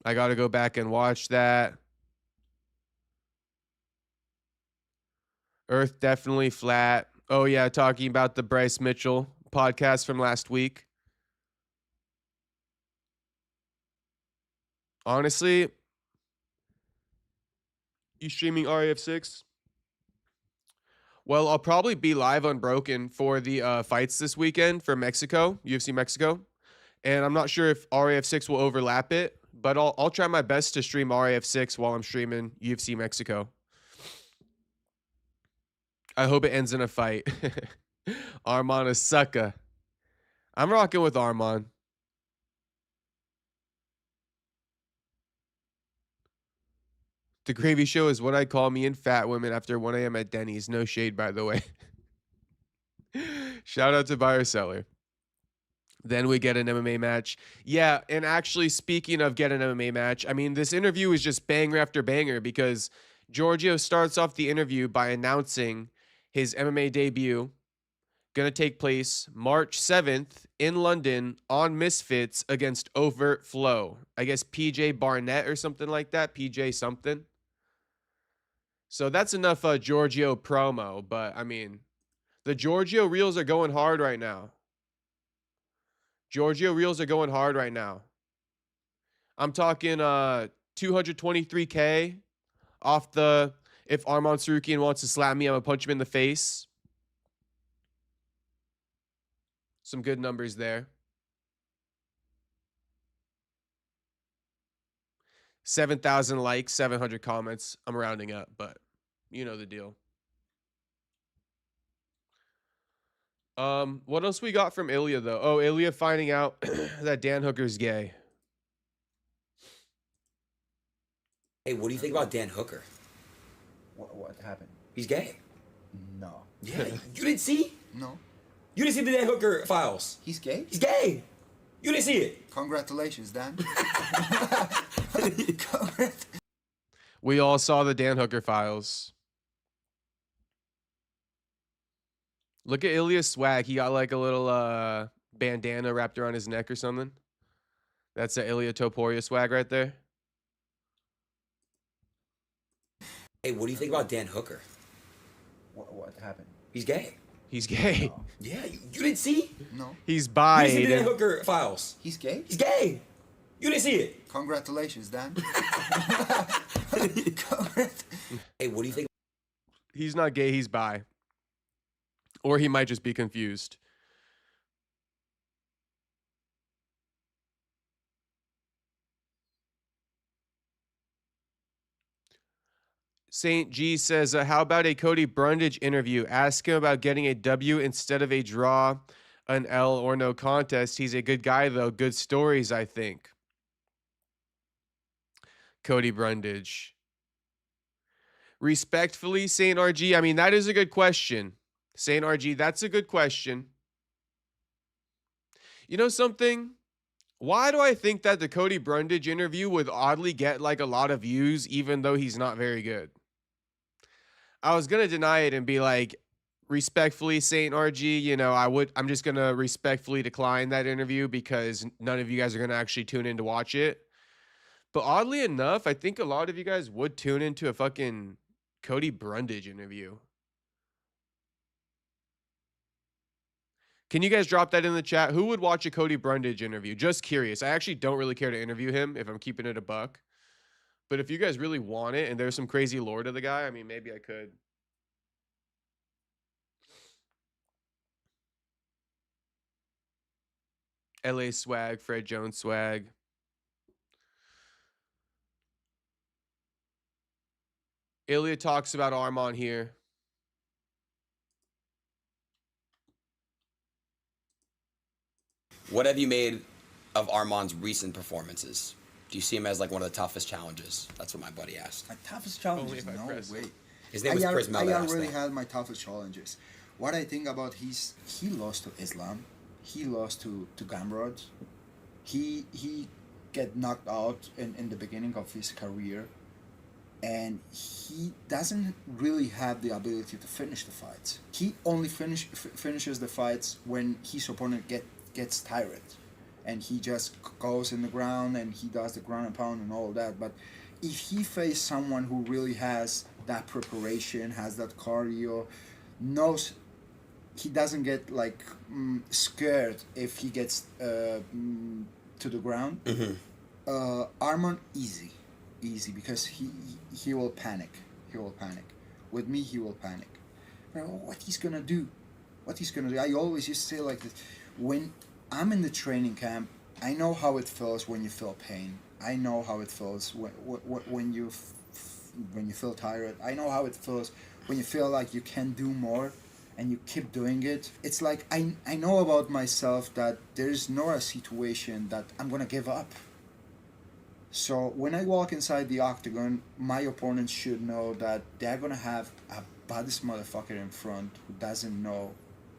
I got to go back and watch that. Earth definitely flat. Oh, yeah, talking about the Bryce Mitchell podcast from last week. Honestly, you streaming RAF6? Well, I'll probably be live Unbroken for the fights this weekend for Mexico, UFC Mexico. And I'm not sure if RAF6 will overlap it, but I'll try my best to stream RAF6 while I'm streaming UFC Mexico. I hope it ends in a fight. Arman a sucker. I'm rocking with Arman. The Gravy Show is what I call me and fat women after 1 a.m. at Denny's. No shade, by the way. Shout out to buyer seller. Then we get an MMA match. Yeah, and actually, speaking of get an MMA match, I mean, this interview is just banger after banger, because Giorgio starts off the interview by announcing his MMA debut, going to take place March 7th in London on Misfits against Overt Flow. I guess PJ Barnett or something like that. PJ something. So that's enough Giorgio promo. But, I mean, the Giorgio reels are going hard right now. Giorgio reels are going hard right now. I'm talking 223K off the... If Arman Sarukian wants to slap me, I'm going to punch him in the face. Some good numbers there. 7,000 likes, 700 comments. I'm rounding up, but you know the deal. What else we got from Ilia, though? Oh, Ilia finding out that Dan Hooker's gay. Hey, what do you think about Dan Hooker? What happened? He's gay. No. Yeah, you didn't see? No. You didn't see the Dan Hooker files? He's gay? He's gay. You didn't see it. Congratulations, Dan. We all saw the Dan Hooker files. Look at Ilia's swag. He got like a little bandana wrapped around his neck or something. That's the Ilia Topuria swag right there. Hey, what do you think about Dan Hooker? What happened? He's gay. He's gay. No. Yeah, you didn't see? No. He's bi. You didn't see the Dan Hooker files? He's gay? He's gay. You didn't see it. Congratulations, Dan. Hey, what do you think? He's not gay, he's bi. Or he might just be confused. Saint G says, how about a Cody Brundage interview? Ask him about getting a W instead of a draw, an L, or no contest. He's a good guy, though. Good stories, I think. Cody Brundage. Respectfully, Saint RG, I mean, that is a good question. Saint RG, that's a good question. You know something? Why do I think that the Cody Brundage interview would oddly get like a lot of views, even though he's not very good? I was going to deny it and be like, respectfully, Saint RG, you know, I'm just going to respectfully decline that interview because none of you guys are going to actually tune in to watch it. But oddly enough, I think a lot of you guys would tune into a fucking Cody Brundage interview. Can you guys drop that in the chat? Who would watch a Cody Brundage interview? Just curious. I actually don't really care to interview him if I'm keeping it a buck. But if you guys really want it and there's some crazy lore to the guy, I mean, maybe I could. LA swag, Fred Jones swag. Ilia talks about Arman here. What have you made of Arman's recent performances? Do you see him as like one of the toughest challenges? That's what my buddy asked. My toughest challenges? No way. His name was Chris Miller. I already had my toughest challenges. What I think about he lost to Islam. He lost to Gamrod. He get knocked out in the beginning of his career. And he doesn't really have the ability to finish the fights. He only finishes the fights when his opponent gets tired. And he just goes in the ground and he does the ground and pound and all that. But if he faced someone who really has that preparation, has that cardio, knows he doesn't get like scared if he gets to the ground, Arman easy because he will panic. With me, he will panic. What he's gonna do? I always used to say like this: when I'm in the training camp, I know how it feels when you feel pain. I know how it feels when you feel tired. I know how it feels when you feel like you can do more and you keep doing it. It's like I know about myself that there's no a situation that I'm gonna give up. So when I walk inside the octagon, my opponents should know that they're gonna have a baddest motherfucker in front who doesn't know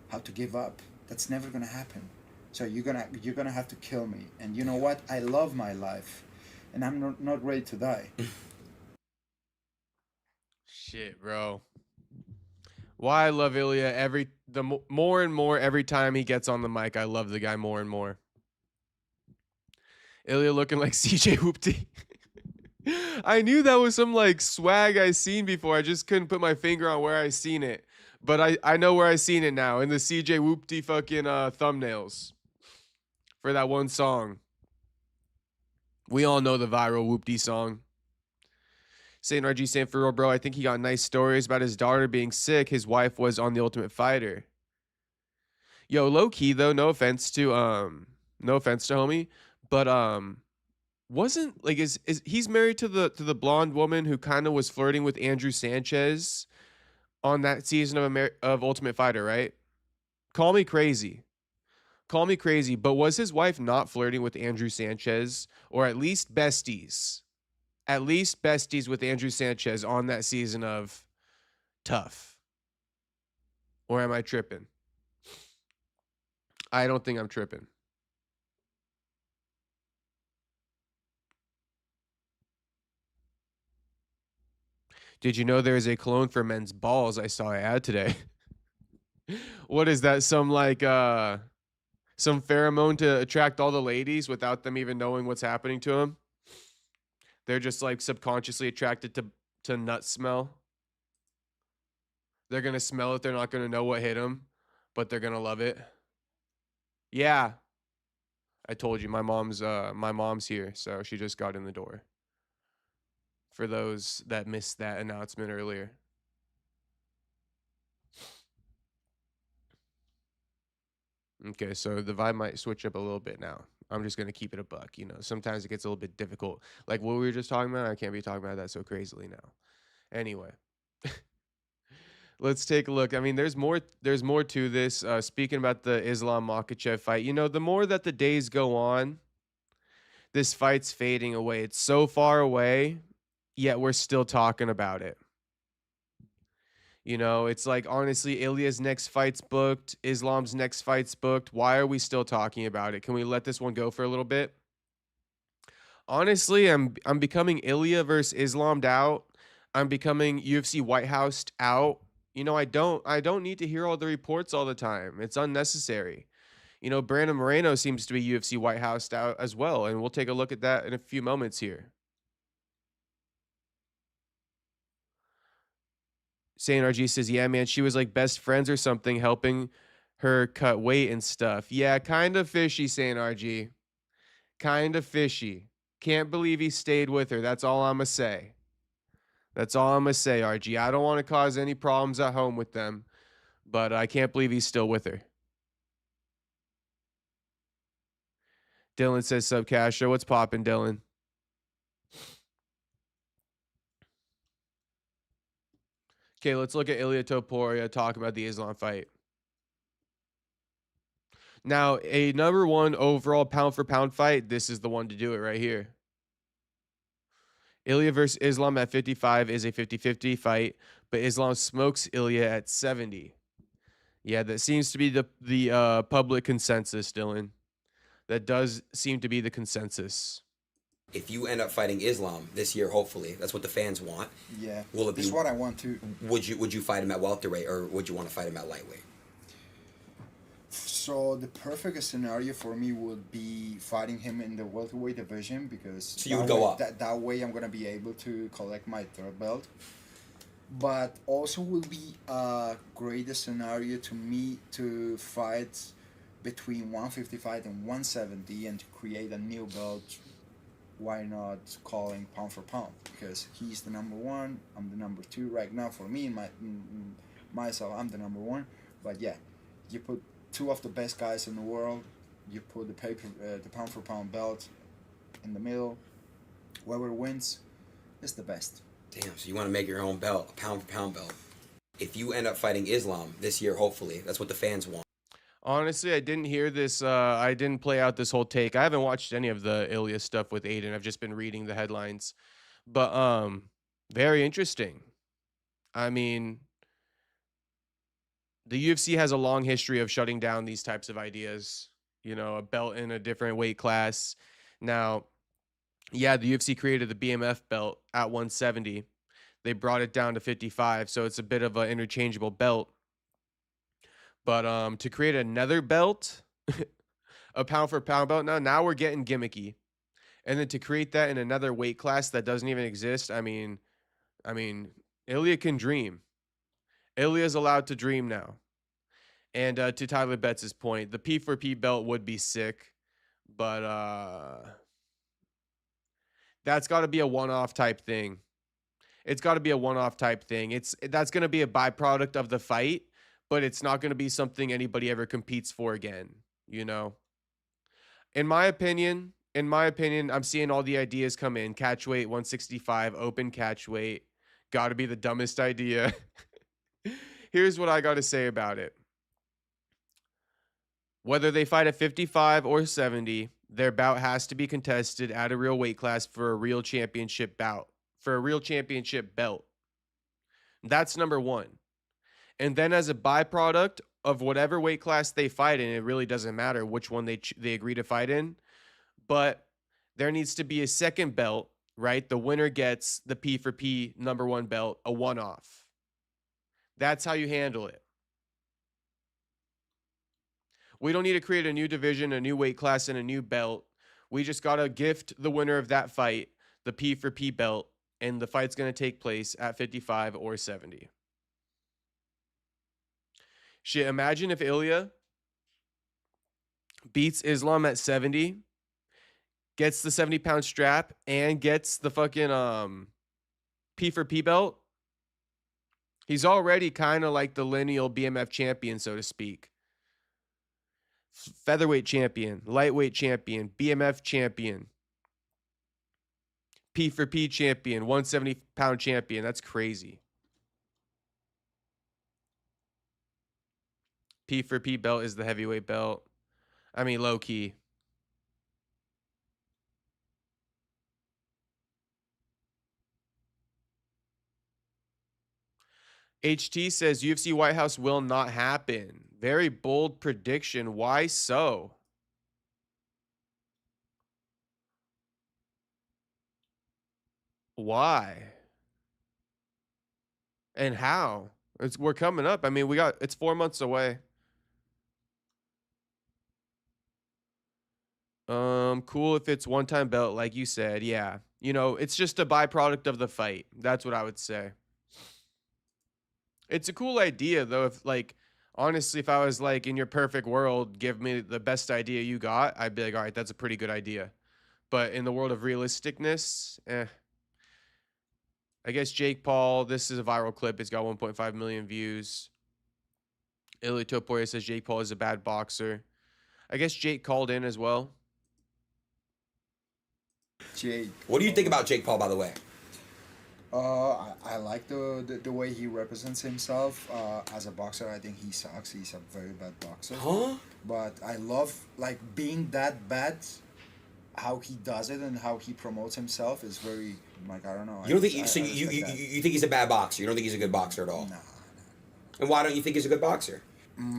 how to give up. That's never gonna happen. So you're gonna have to kill me. And you know what? I love my life, and I'm not ready to die. Shit, bro. Why I love Ilia more and more every time he gets on the mic. I love the guy more and more. Ilia looking like CJ Whoopty. I knew that was some like swag I seen before. I just couldn't put my finger on where I seen it. But I know where I seen it now in the CJ Whoopty fucking thumbnails for that one song. We all know the viral Whoopty song. St. RG saying, for real, bro, I think he got nice stories about his daughter being sick. His wife was on The Ultimate Fighter. Yo, low key though, no offense to homie, but wasn't like is he's married to the blonde woman who kind of was flirting with Andrew Sanchez on that season of Ultimate Fighter, right? Call me crazy, but was his wife not flirting with Andrew Sanchez, or at least besties? At least besties with Andrew Sanchez on that season of Tough. Or am I tripping? I don't think I'm tripping. Did you know there is a clone for men's balls? I saw an ad today. What is that? Some pheromone to attract all the ladies without them even knowing what's happening to them? They're just like subconsciously attracted to nut smell. They're going to smell it. They're not going to know what hit them, but they're going to love it. Yeah. I told you my mom's here, so she just got in the door. For those that missed that announcement earlier. Okay, so the vibe might switch up a little bit now. I'm just going to keep it a buck. You know, sometimes it gets a little bit difficult. Like what we were just talking about, I can't be talking about that so crazily now. Anyway, let's take a look. I mean, there's more to this. Speaking about the Islam Makhachev fight, you know, the more that the days go on, this fight's fading away. It's so far away, yet we're still talking about it. You know, it's like, honestly, Ilia's next fight's booked. Islam's next fight's booked. Why are we still talking about it? Can we let this one go for a little bit? Honestly, I'm becoming Ilia versus Islam'd out. I'm becoming UFC White Housed out. You know, I don't need to hear all the reports all the time. It's unnecessary. You know, Brandon Moreno seems to be UFC White Housed out as well, and we'll take a look at that in a few moments here. St. RG says, yeah, man, she was like best friends or something, helping her cut weight and stuff. Yeah, kind of fishy, St. RG. Kind of fishy. Can't believe he stayed with her. That's all I'm going to say. That's all I'm going to say, RG. I don't want to cause any problems at home with them, but I can't believe he's still with her. Dylan says, sub Castro. What's poppin', Dylan? Okay, let's look at Ilia Topuria, talk about the Islam fight. Now, a number 1 overall pound-for-pound fight, this is the one to do it right here. Ilia versus Islam at 55 is a 50-50 fight, but Islam smokes Ilia at 70. Yeah, that seems to be the public consensus, Dylan. That does seem to be the consensus. If you end up fighting Islam this year, hopefully, that's what the fans want. Yeah, will it be? That's what I want too. Would you fight him at welterweight, or would you want to fight him at lightweight? So the perfect scenario for me would be fighting him in the welterweight division, because so you would go up. That way I'm gonna be able to collect my 3rd belt. But also would be a great scenario to me to fight between 155 and 170 and to create a new belt. Why not calling pound for pound? Because he's the number 1, I'm the number 2 right now. For me, myself, I'm the number 1. But yeah, you put 2 of the best guys in the world. You put the pound for pound belt in the middle. Whoever wins is the best. Damn, so you want to make your own belt, a pound for pound belt. If you end up fighting Islam this year, hopefully, that's what the fans want. Honestly, I didn't hear this. I didn't play out this whole take. I haven't watched any of the Ilia stuff with Adin. I've just been reading the headlines. But very interesting. I mean, the UFC has a long history of shutting down these types of ideas. You know, a belt in a different weight class. Now, yeah, the UFC created the BMF belt at 170. They brought it down to 55, so it's a bit of an interchangeable belt. But to create another belt, a pound for pound belt, now we're getting gimmicky. And then to create that in another weight class that doesn't even exist, I mean, Ilia can dream. Ilia's allowed to dream now. And to Tyler Betts' point, the P4P belt would be sick, but that's got to be a one-off type thing. It's got to be a one-off type thing. That's going to be a byproduct of the fight, but it's not going to be something anybody ever competes for again, you know? In my opinion, I'm seeing all the ideas come in. Catch weight, 165, open catch weight. Got to be the dumbest idea. Here's what I got to say about it. Whether they fight at 55 or 70, their bout has to be contested at a real weight class for a real championship bout, for a real championship belt. That's number 1. And then as a byproduct of whatever weight class they fight in, it really doesn't matter which one they agree to fight in, but there needs to be a second belt, right? The winner gets the P4P number 1 belt, a one-off. That's how you handle it. We don't need to create a new division, a new weight class, and a new belt. We just got to gift the winner of that fight the P4P belt, and the fight's going to take place at 55 or 70. Shit, imagine if Ilia beats Islam at 70, gets the 70-pound strap, and gets the fucking P4P belt. He's already kind of like the lineal BMF champion, so to speak. Featherweight champion, lightweight champion, BMF champion, P4P champion, 170-pound champion. That's crazy. P4P belt is the heavyweight belt. I mean, low key. HT says UFC White House will not happen. Very bold prediction. Why so? Why? And how? We're coming up. I mean, it's 4 months away. Cool if it's one-time belt, like you said. Yeah. You know, it's just a byproduct of the fight. That's what I would say. It's a cool idea, though. If, like, honestly, if I was, like, in your perfect world, give me the best idea you got, I'd be like, all right, that's a pretty good idea. But in the world of realisticness, I guess Jake Paul, this is a viral clip. It's got 1.5 million views. Ilia Topuria says Jake Paul is a bad boxer. I guess Jake called in as well. Jake. What do you think about Jake Paul, by the way? I like the way he represents himself. As a boxer, I think he sucks. He's a very bad boxer. Huh? But I love like being that bad. How he does it and how he promotes himself is very like I don't know. You don't think I you respect that. you think he's a bad boxer? You don't think he's a good boxer at all? Nah, And why don't you think he's a good boxer?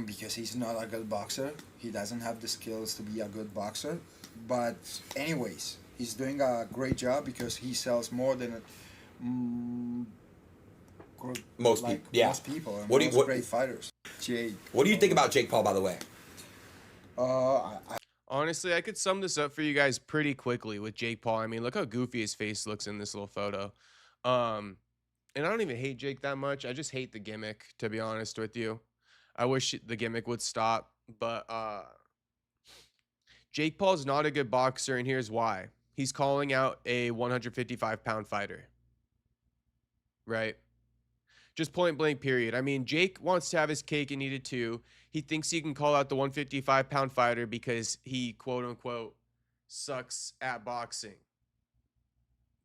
because he's not a good boxer. He doesn't have the skills to be a good boxer. But anyways, he's doing a great job because he sells more than Most like people. Yeah. most people and What do you- most what- great fighters. Jake. What do you think about Jake Paul, by the way? Honestly, I could sum this up for you guys pretty quickly with Jake Paul. I mean, look how goofy his face looks in this little photo. And I don't even hate Jake that much. I just hate the gimmick, to be honest with you. I wish the gimmick would stop, but Jake Paul's not a good boxer, and here's why. He's calling out a 155-pound fighter. Right? Just point blank, period. I mean, Jake wants to have his cake and eat it too. He thinks he can call out the 155-pound fighter because he, quote unquote, sucks at boxing.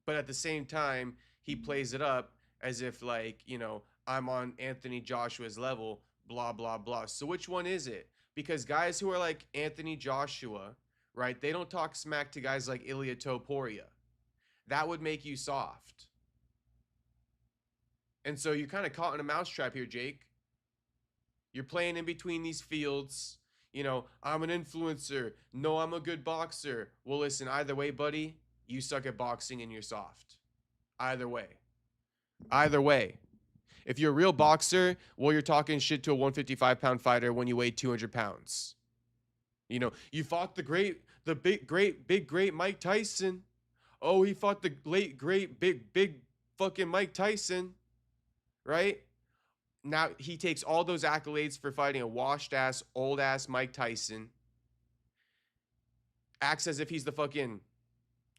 But at the same time, he plays it up as if, like, you know, I'm on Anthony Joshua's level, blah, blah, blah. So which one is it? Because guys who are like Anthony Joshua, right, they don't talk smack to guys like Ilia Topuria. That would make you soft. And so you're kind of caught in a mousetrap here, Jake. You're playing in between these fields. You know, I'm an influencer. No, I'm a good boxer. Well, listen, either way, buddy, you suck at boxing and you're soft. Either way. Either way. If you're a real boxer, well, you're talking shit to a 155-pound fighter when you weigh 200 pounds. You know, you fought the big, great Mike Tyson. Oh, he fought the late, great, big fucking Mike Tyson. Right? Now he takes all those accolades for fighting a washed ass, old ass Mike Tyson. Acts as if he's the fucking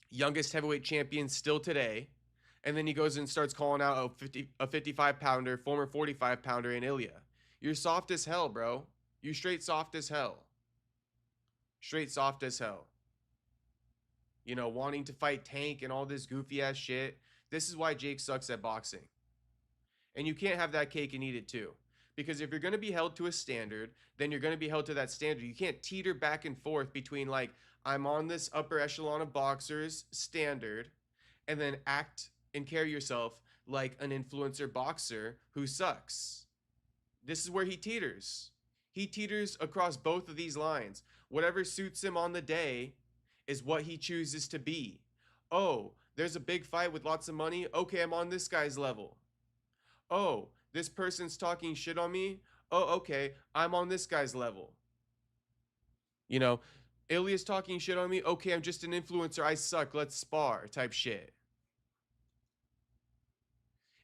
youngest heavyweight champion still today. And then he goes and starts calling out a 55 pounder, former 45 pounder in Ilia. You're soft as hell, bro. You straight soft as hell. Straight soft as hell. You know, wanting to fight Tank and all this goofy ass shit. This is why Jake sucks at boxing. And you can't have that cake and eat it too. Because if you're going to be held to a standard, then you're going to be held to that standard. You can't teeter back and forth between like, I'm on this upper echelon of boxers standard, and then act and carry yourself like an influencer boxer who sucks. This is where he teeters. He teeters across both of these lines. Whatever suits him on the day is what he chooses to be. Oh, there's a big fight with lots of money. Okay, I'm on this guy's level. Oh, this person's talking shit on me. Oh, okay, I'm on this guy's level. You know, Ilia's talking shit on me. Okay, I'm just an influencer. I suck. Let's spar type shit.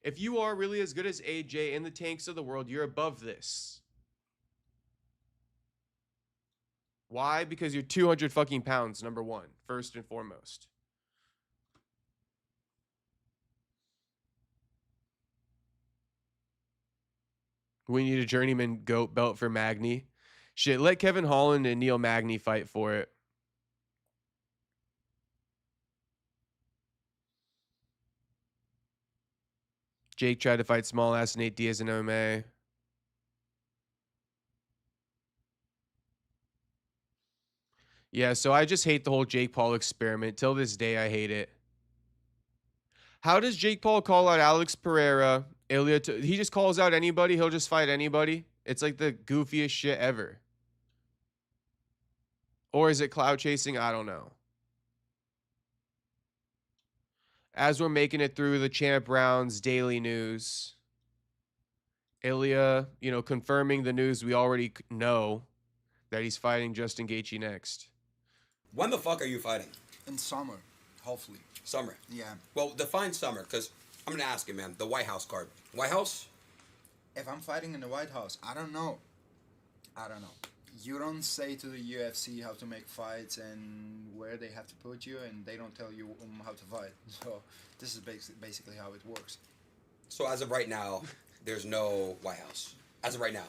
If you are really as good as AJ and the Tanks of the world, you're above this. Why? Because you're 200 fucking pounds, number one, first and foremost. We need a journeyman GOAT belt for Magny. Shit, let Kevin Holland and Neil Magny fight for it. Jake tried to fight small ass Nate Diaz in MMA. Yeah, so I just hate the whole Jake Paul experiment. Till this day, I hate it. How does Jake Paul call out Alex Pereira? He just calls out anybody. He'll just fight anybody. It's like the goofiest shit ever. Or is it cloud chasing? I don't know. As we're making it through the champ rounds, daily news. Ilia, you know, confirming the news we already know that he's fighting Justin Gaethje next. When the fuck are you fighting? In summer, hopefully. Summer. Yeah. Well, define summer, because I'm gonna ask you, man. The White House card. White House? If I'm fighting in the White House, I don't know. You don't say to the UFC how to make fights and where they have to put you, and they don't tell you how to fight. So this is basically how it works. So as of right now, there's no White House. As of right now.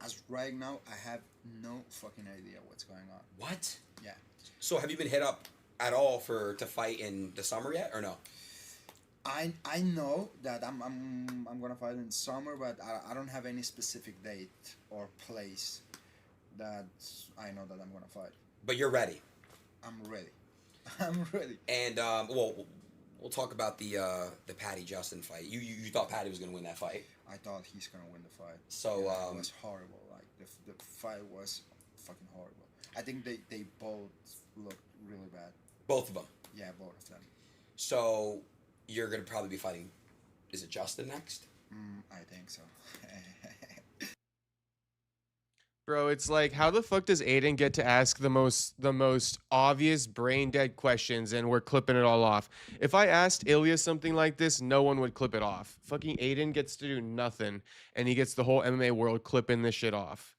As of right now, I have no fucking idea what's going on. What? Yeah. So have you been hit up at all to fight in the summer yet, or no? I know that I'm gonna fight in summer, but I don't have any specific date or place that I know that I'm gonna fight. But you're ready. I'm ready. I'm ready. And well, we'll talk about the Patty Justin fight. You thought Patty was gonna win that fight? I thought he's gonna win the fight. So yeah, it was horrible. Like the fight was fucking horrible. I think they both looked really bad. Both of them. Yeah, both of them. So you're gonna probably be fighting. Is it Justin next? I think so. Bro, it's like, how the fuck does Adin get to ask the most obvious brain dead questions and we're clipping it all off? If I asked Ilia something like this, no one would clip it off. Fucking Adin gets to do nothing, and he gets the whole MMA world clipping this shit off.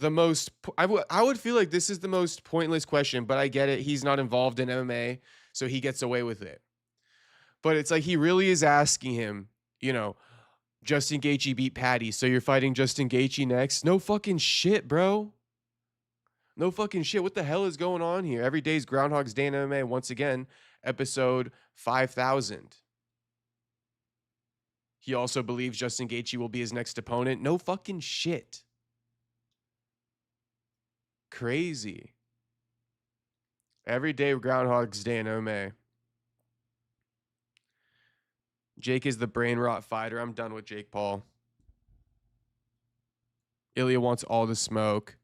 I would feel like this is the most pointless question, but I get it. He's not involved in MMA, so he gets away with it. But it's like he really is asking him, you know, Justin Gaethje beat Patty, so you're fighting Justin Gaethje next? No fucking shit, bro. No fucking shit. What the hell is going on here? Every day's Groundhog's Day in MMA. Once again, episode 5000. He also believes Justin Gaethje will be his next opponent. No fucking shit. Crazy. Every day Groundhog's Day in MMA. Jake is the brain rot fighter. I'm done with Jake Paul. Ilia wants all the smoke.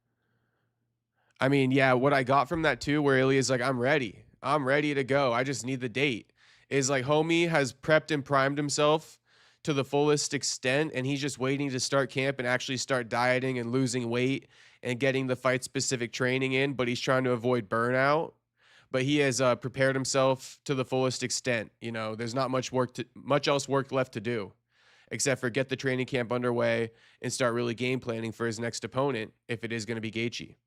I mean, yeah, what I got from that too, where Ilia's like, I'm ready. I'm ready to go. I just need the date. Is like, homie has prepped and primed himself to the fullest extent, and he's just waiting to start camp and actually start dieting and losing weight and getting the fight-specific training in, but he's trying to avoid burnout. But he has prepared himself to the fullest extent. You know, there's not much else work left to do, except for get the training camp underway and start really game planning for his next opponent, if it is going to be Gaethje.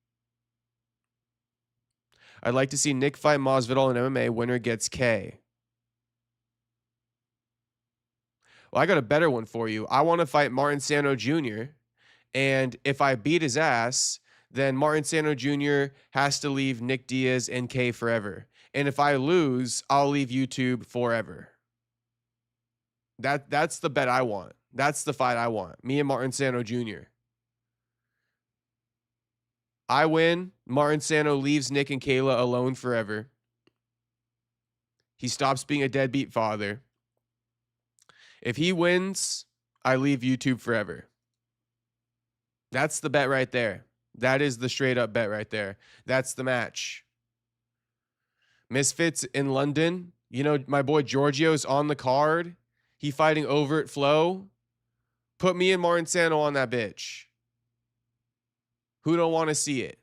I'd like to see Nick fight Masvidal in MMA. Winner gets K. Well, I got a better one for you. I want to fight Martin Sano Jr., and if I beat his ass, then Martin Sano Jr. has to leave Nick Diaz and K forever. And if I lose, I'll leave YouTube forever. That's the bet I want. That's the fight I want. Me and Martin Sano Jr. I win. Martin Sano leaves Nick and Kayla alone forever. He stops being a deadbeat father. If he wins, I leave YouTube forever. That's the bet right there. That is the straight up bet right there. That's the match. Misfits in London. You know, my boy Giorgio's on the card. He fighting over at Flow. Put me and Martin Sano on that bitch. Who don't want to see it?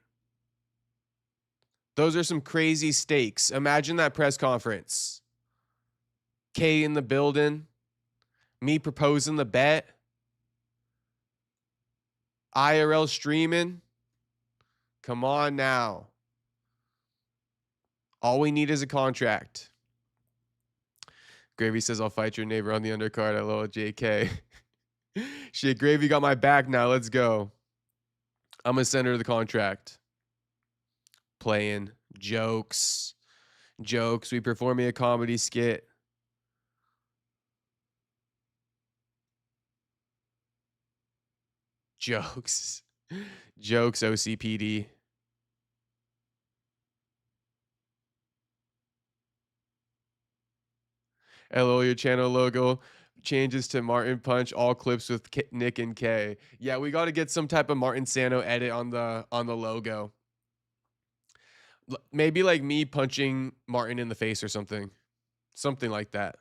Those are some crazy stakes. Imagine that press conference. K in the building. Me proposing the bet. IRL streaming. Come on now. All we need is a contract. Gravy says, I'll fight your neighbor on the undercard. I love JK. Shit, Gravy got my back now. Let's go. I'm going to send her the contract. Playing. Jokes. Jokes. We performing a comedy skit. Jokes. Jokes, OCPD. LOL, your channel logo changes to Martin Punch, all clips with Nick and K. Yeah, we got to get some type of Martin Sano edit on the logo. Maybe like me punching Martin in the face or something. Something like that.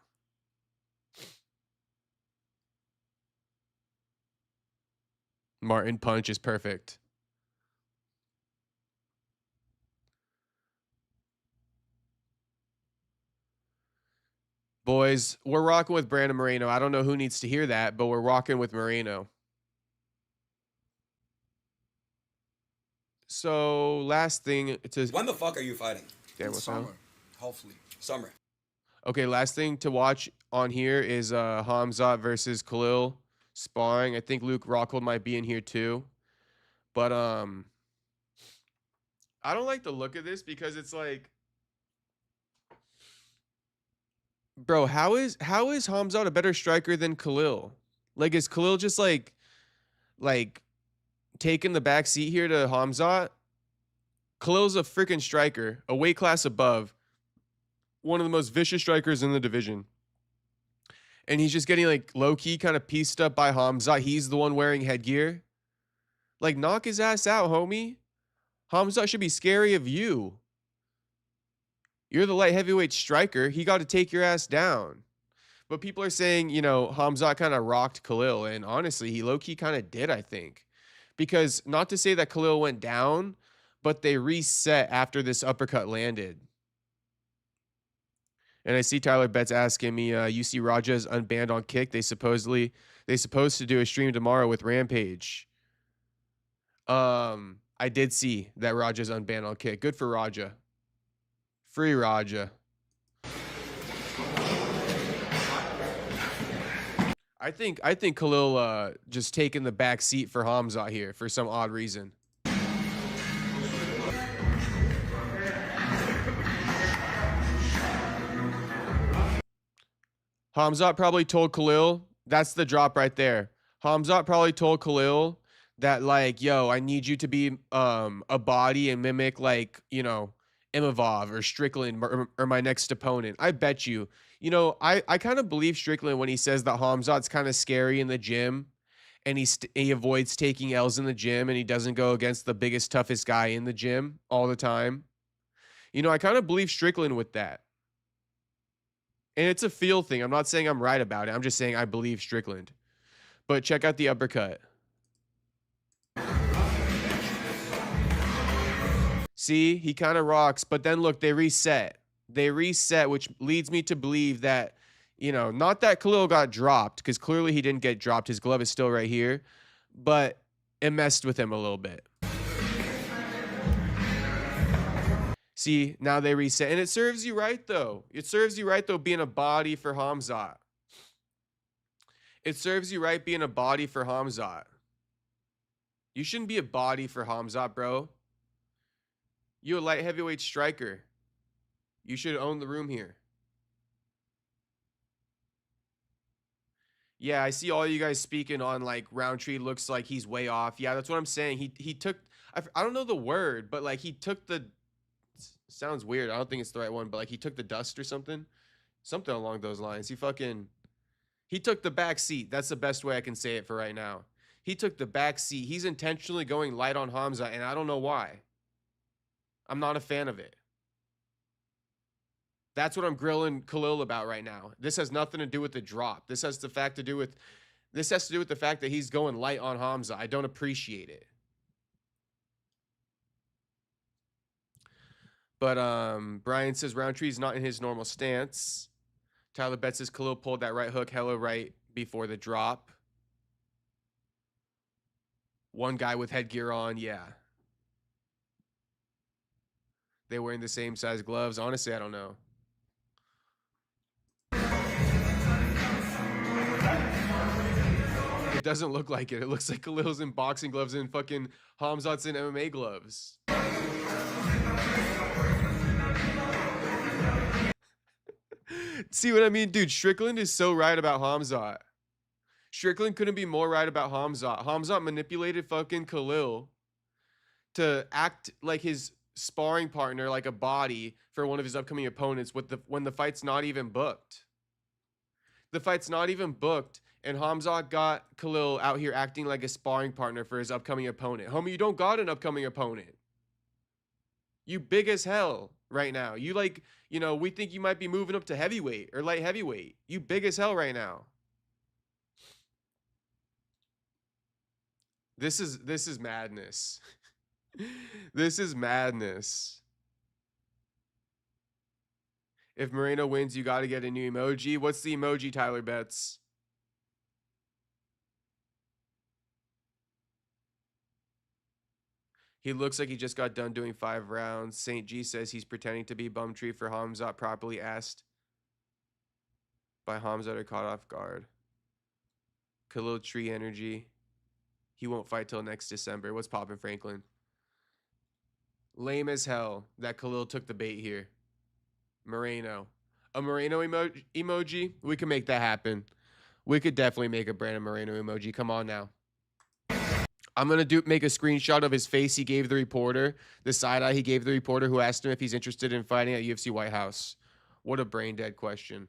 Martin Punch is perfect. Boys, we're rocking with Brandon Moreno. I don't know who needs to hear that, but we're rocking with Moreno. So, last thing to... When the fuck are you fighting? Damn, Summer, hopefully. Summer. Okay, last thing to watch on here is Khamzat versus Khalil sparring. I think Luke Rockhold might be in here too. But I don't like the look of this because it's like... Bro, how is Khamzat a better striker than Khalil? Like, is Khalil just like taking the back seat here to Khamzat? Khalil's a freaking striker, a weight class above, one of the most vicious strikers in the division. And he's just getting like low key kind of pieced up by Khamzat. He's the one wearing headgear. Like, knock his ass out, homie. Khamzat should be scary of you. You're the light heavyweight striker. He got to take your ass down. But people are saying, you know, Khamzat kind of rocked Khalil. And honestly, he low-key kind of did, I think. Because not to say that Khalil went down, but they reset after this uppercut landed. And I see Tyler Betts asking me, you see Raja is unbanned on kick. They supposed to do a stream tomorrow with Rampage. I did see that Raja's unbanned on kick. Good for Raja. Free Raja. I think Khalil just taking the back seat for Khamzat here for some odd reason. Khamzat probably told Khalil, that's the drop right there. Khamzat probably told Khalil that, like, yo, I need you to be a body and mimic, like, you know, Imavov or Strickland or my next opponent. I bet you. You know, I kind of believe Strickland when he says that Khamzat's kind of scary in the gym and he avoids taking L's in the gym and he doesn't go against the biggest, toughest guy in the gym all the time. You know, I kind of believe Strickland with that. And it's a feel thing. I'm not saying I'm right about it. I'm just saying I believe Strickland. But check out the uppercut. See, he kind of rocks, but then look, they reset. They reset, which leads me to believe that, you know, not that Khalil got dropped, because clearly he didn't get dropped. His glove is still right here, but it messed with him a little bit. See, now they reset, and it serves you right, though. It serves you right, though, being a body for Khamzat. It serves you right being a body for Khamzat. You shouldn't be a body for Khamzat, bro. You a light heavyweight striker. You should own the room here. Yeah, I see all you guys speaking on, like, Roundtree looks like he's way off. Yeah, that's what I'm saying. He took, I don't know the word, but, like, he took the, sounds weird. I don't think it's the right one, but, like, he took the dust or something. Something along those lines. He took the back seat. That's the best way I can say it for right now. He took the back seat. He's intentionally going light on Khamzat, and I don't know why. I'm not a fan of it. That's what I'm grilling Khalil about right now. This has nothing to do with the drop. This has to do with the fact that he's going light on Khamzat. I don't appreciate it. But Brian says Roundtree's not in his normal stance. Tyler Betts says Khalil pulled that right hook hella right before the drop. One guy with headgear on, yeah. They wearing the same size gloves. Honestly, I don't know. It doesn't look like it. It looks like Khalil's in boxing gloves and fucking Khamzat's in MMA gloves. See what I mean? Dude, Strickland is so right about Khamzat. Strickland couldn't be more right about Khamzat. Khamzat manipulated fucking Khalil to act like his sparring partner, like a body for one of his upcoming opponents when the fight's not even booked. The fight's not even booked, and Khamzat got Khalil out here acting like a sparring partner for his upcoming opponent. Homie, you don't got an upcoming opponent. You big as hell right now. You like, you know, we think you might be moving up to heavyweight or light heavyweight. You big as hell right now. This is madness. This is madness. If Moreno wins, you got to get a new emoji. What's the emoji, Tyler Betts? He looks like he just got done doing 5 rounds. St. G says he's pretending to be Bumtree for Khamzat, properly asked by Khamzat or caught off guard. Khalil Tree energy. He won't fight till next December. What's poppin', Franklin? Lame as hell that Khalil took the bait here. Moreno. A Moreno emoji? We can make that happen. We could definitely make a Brandon Moreno emoji. Come on now. I'm going to make a screenshot of his face he gave the reporter, the side eye he gave the reporter who asked him if he's interested in fighting at UFC White House. What a brain dead question.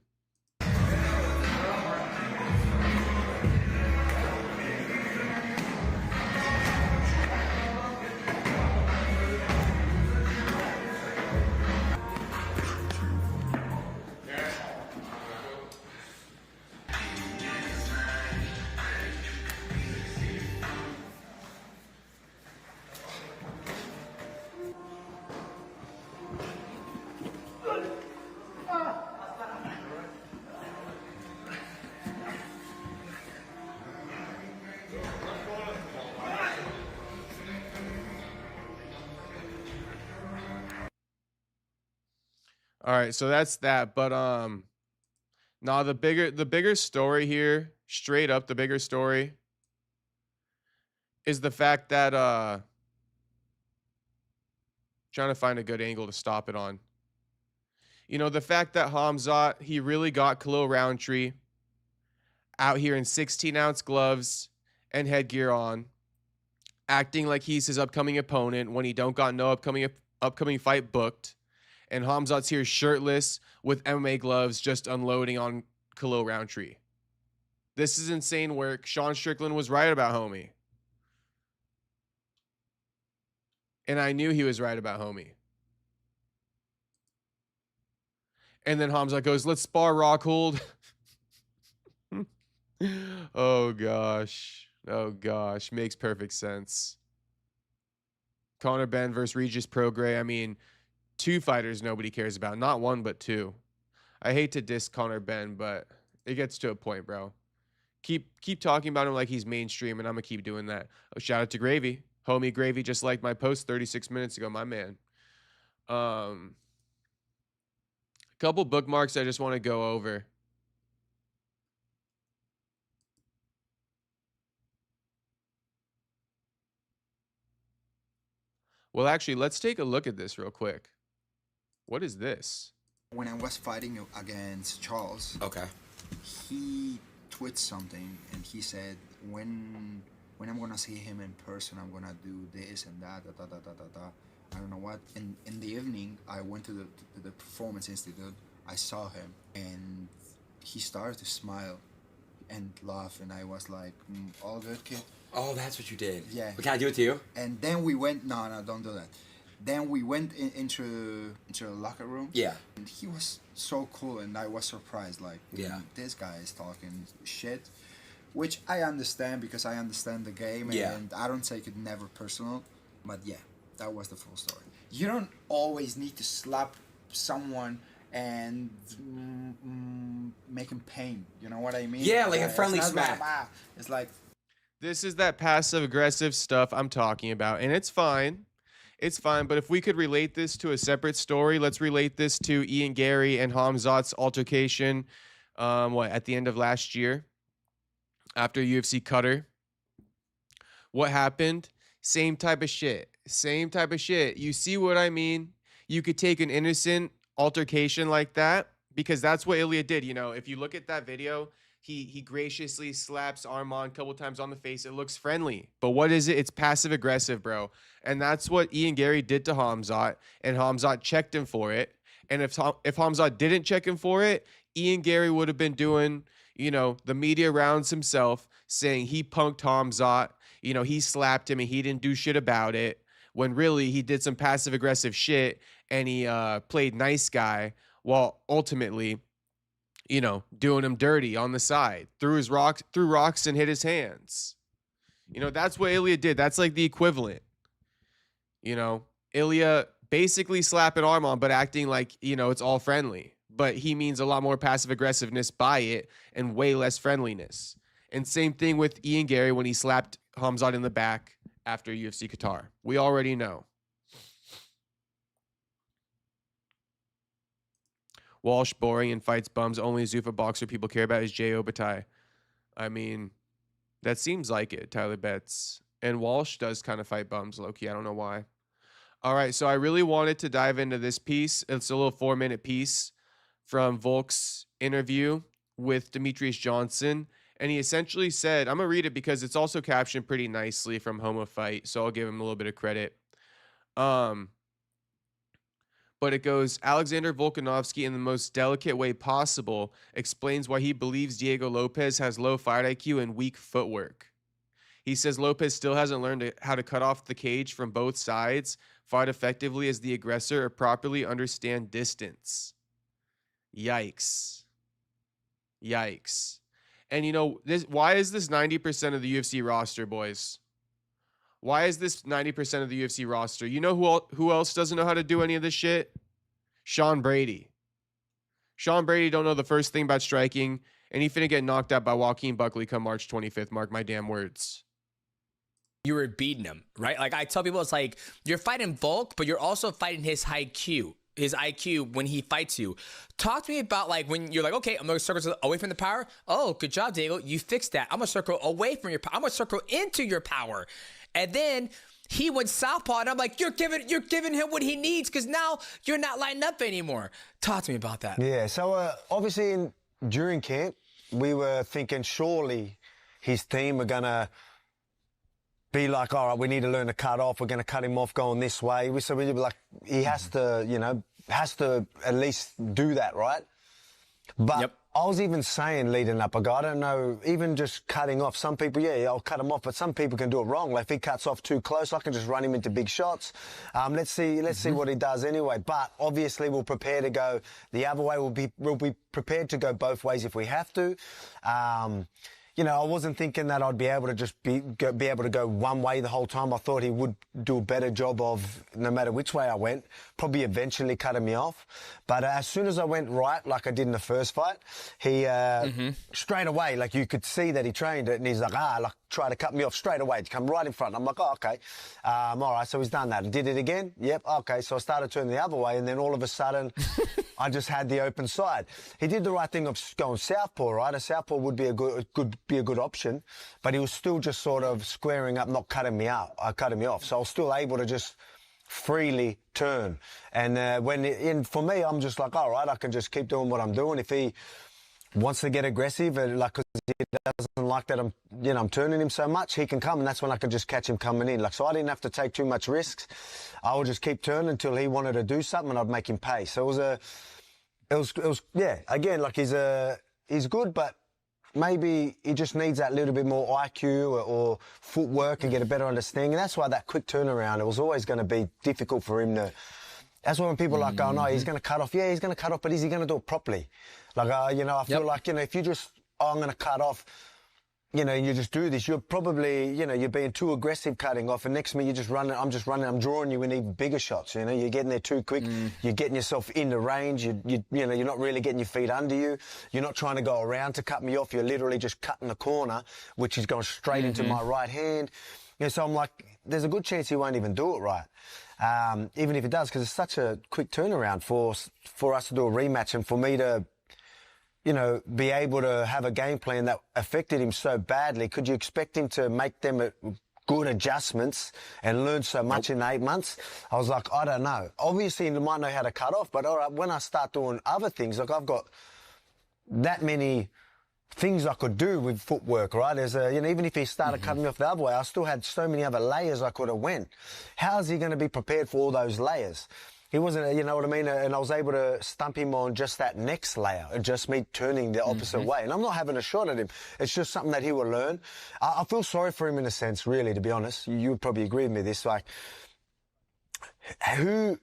All right, so that's that. But nah, the bigger story here, straight up, the bigger story is the fact that trying to find a good angle to stop it on. You know, the fact that Khamzat, he really got Khalil Roundtree out here in 16-ounce gloves and headgear on, acting like he's his upcoming opponent when he don't got no upcoming fight booked. And Khamzat's here shirtless with MMA gloves just unloading on Khalil Roundtree. This is insane work. Sean Strickland was right about homie. And I knew he was right about homie. And then Khamzat goes, let's spar Rockhold. Oh, gosh. Oh, gosh. Makes perfect sense. Conor Benn versus Regis Prograis. I mean, two fighters nobody cares about. Not one, but two. I hate to diss Conor Benn, but it gets to a point, bro. Keep talking about him like he's mainstream, and I'm going to keep doing that. Oh, shout out to Gravy. Homie Gravy just liked my post 36 minutes ago, my man. A couple bookmarks I just want to go over. Well, actually, let's take a look at this real quick. What is this? When I was fighting against Charles, Okay. he tweeted something and he said, when I'm gonna see him in person, I'm gonna do this and that, I don't know what. In the evening, I went to the Performance Institute. I saw him and he started to smile and laugh, and I was like, all good, kid. Oh, that's what you did. Yeah. But can I do it to you? And then we went. No, don't do that. Then we went into the locker room. Yeah. And he was so cool, and I was surprised. Like, yeah, this guy is talking shit, which I understand because I understand the game, and I don't take it never personal. But yeah, that was the full story. You don't always need to slap someone and make him pain. You know what I mean? Yeah, like a friendly smack. It's like. This is that passive-aggressive stuff I'm talking about, and it's fine. It's fine, but if we could relate this to a separate story, let's relate this to Ian Gary and Khamzat's altercation, at the end of last year after UFC Cutter. What happened? Same type of shit. Same type of shit. You see what I mean? You could take an innocent altercation like that, because that's what Ilia did. You know, if you look at that video, he graciously slaps Armand a couple times on the face. It looks friendly. But what is it? It's passive-aggressive, bro. And that's what Ian Gary did to Khamzat, and Khamzat checked him for it. And if Khamzat didn't check him for it, Ian Gary would have been doing, you know, the media rounds himself, saying he punked Khamzat, you know, he slapped him and he didn't do shit about it, when really he did some passive-aggressive shit and he played nice guy, while ultimately, you know, doing him dirty on the side, threw rocks and hit his hands. You know, that's what Ilia did. That's like the equivalent. You know, Ilia basically slapping Armand, but acting like, you know, it's all friendly. But he means a lot more passive aggressiveness by it and way less friendliness. And same thing with Ian Gary when he slapped Khamzat in the back after UFC Qatar. We already know. Walsh boring and fights bums. Only Zuffa boxer people care about is J.O. Bataille. I mean, that seems like it, Tyler Betts. And Walsh does kind of fight bums, low-key. I don't know why. All right, so I really wanted to dive into this piece. It's a little 4-minute piece from Volk's interview with Demetrius Johnson. And he essentially said, I'm going to read it because it's also captioned pretty nicely from Homo Fight, so I'll give him a little bit of credit. But it goes, Alexander Vulkanovski, in the most delicate way possible, explains why he believes Diego Lopes has low fight IQ and weak footwork. He says Lopes still hasn't learned how to cut off the cage from both sides, fight effectively as the aggressor, or properly understand distance. Yikes. Yikes. And you know, why is this 90% of the UFC roster, boys? Why is this 90% of the UFC roster? You know who else doesn't know how to do any of this shit? Sean Brady. Sean Brady don't know the first thing about striking, and he finna get knocked out by Joaquin Buckley come March 25th. Mark my damn words. You were beating him, right? Like I tell people, it's like you're fighting Volk, but you're also fighting his IQ. His IQ when he fights you. Talk to me about like when you're like, okay, I'm gonna circle away from the power. Oh, good job, Diego. You fixed that. I'm gonna circle away from your power. I'm gonna circle into your power. And then he went southpaw, and I'm like, you're giving him what he needs because now you're not lighting up anymore. Talk to me about that. Yeah. So obviously during camp, we were thinking surely his team are gonna be like, all right, we need to learn to cut off. We're going to cut him off going this way. So we'd be like, he has to, you know, has to at least do that, right? But I was even saying leading up, I don't know, even just cutting off. Some people, yeah, I'll cut him off, but some people can do it wrong. Like if he cuts off too close, I can just run him into big shots. Let's see what he does anyway. But obviously we'll prepare to go the other way. We'll be prepared to go both ways if we have to. You know, I wasn't thinking that I'd be able to just be able to go one way the whole time. I thought he would do a better job of, no matter which way I went, probably eventually cutting me off. But as soon as I went right, like I did in the first fight, he straight away, like you could see that he trained it, and he's like, like try to cut me off straight away to come right in front. I'm like, oh, okay, all right. So he's done that. Did it again? Yep. Okay. So I started turning the other way, and then all of a sudden, I just had the open side. He did the right thing of going southpaw, right? A southpaw would be a good option, but he was still just sort of squaring up, not cutting me out. I cut him off, so I was still able to just freely turn. And for me, I'm just like, all right, I can just keep doing what I'm doing. If he wants to get aggressive, like because he doesn't like that I'm turning him so much, he can come, and that's when I can just catch him coming in. Like so, I didn't have to take too much risks. I would just keep turning until he wanted to do something, and I'd make him pay. So it was yeah. Again, like he's good, but maybe he just needs that little bit more IQ or footwork and get a better understanding. And that's why that quick turnaround, it was always going to be difficult for him to. That's why when people are like, oh no, he's going to cut off. Yeah, he's going to cut off, but is he going to do it properly? Like, you know, I feel like, you know, if you just, I'm going to cut off, you know, and you just do this, you're probably, you know, you're being too aggressive cutting off, and next minute you're just running, I'm drawing you in even bigger shots, you know, you're getting there too quick, you're getting yourself in the range, you know, you're not really getting your feet under you, you're not trying to go around to cut me off, you're literally just cutting the corner, which is going straight into my right hand. You know, so I'm like, there's a good chance he won't even do it right. Even if it does, because it's such a quick turnaround for us to do a rematch, and for me to, you know, be able to have a game plan that affected him so badly. Could you expect him to make them good adjustments and learn so much in 8 months? I was like, I don't know. Obviously, he might know how to cut off, but all right, when I start doing other things, like I've got that many things I could do with footwork, right? There's you know, even if he started cutting me off the other way, I still had so many other layers I could have went. How is he going to be prepared for all those layers? He wasn't, you know what I mean? And I was able to stump him on just that next layer, and just me turning the opposite way. And I'm not having a shot at him. It's just something that he will learn. I feel sorry for him in a sense, really, to be honest. You would probably agree with me this. Like, I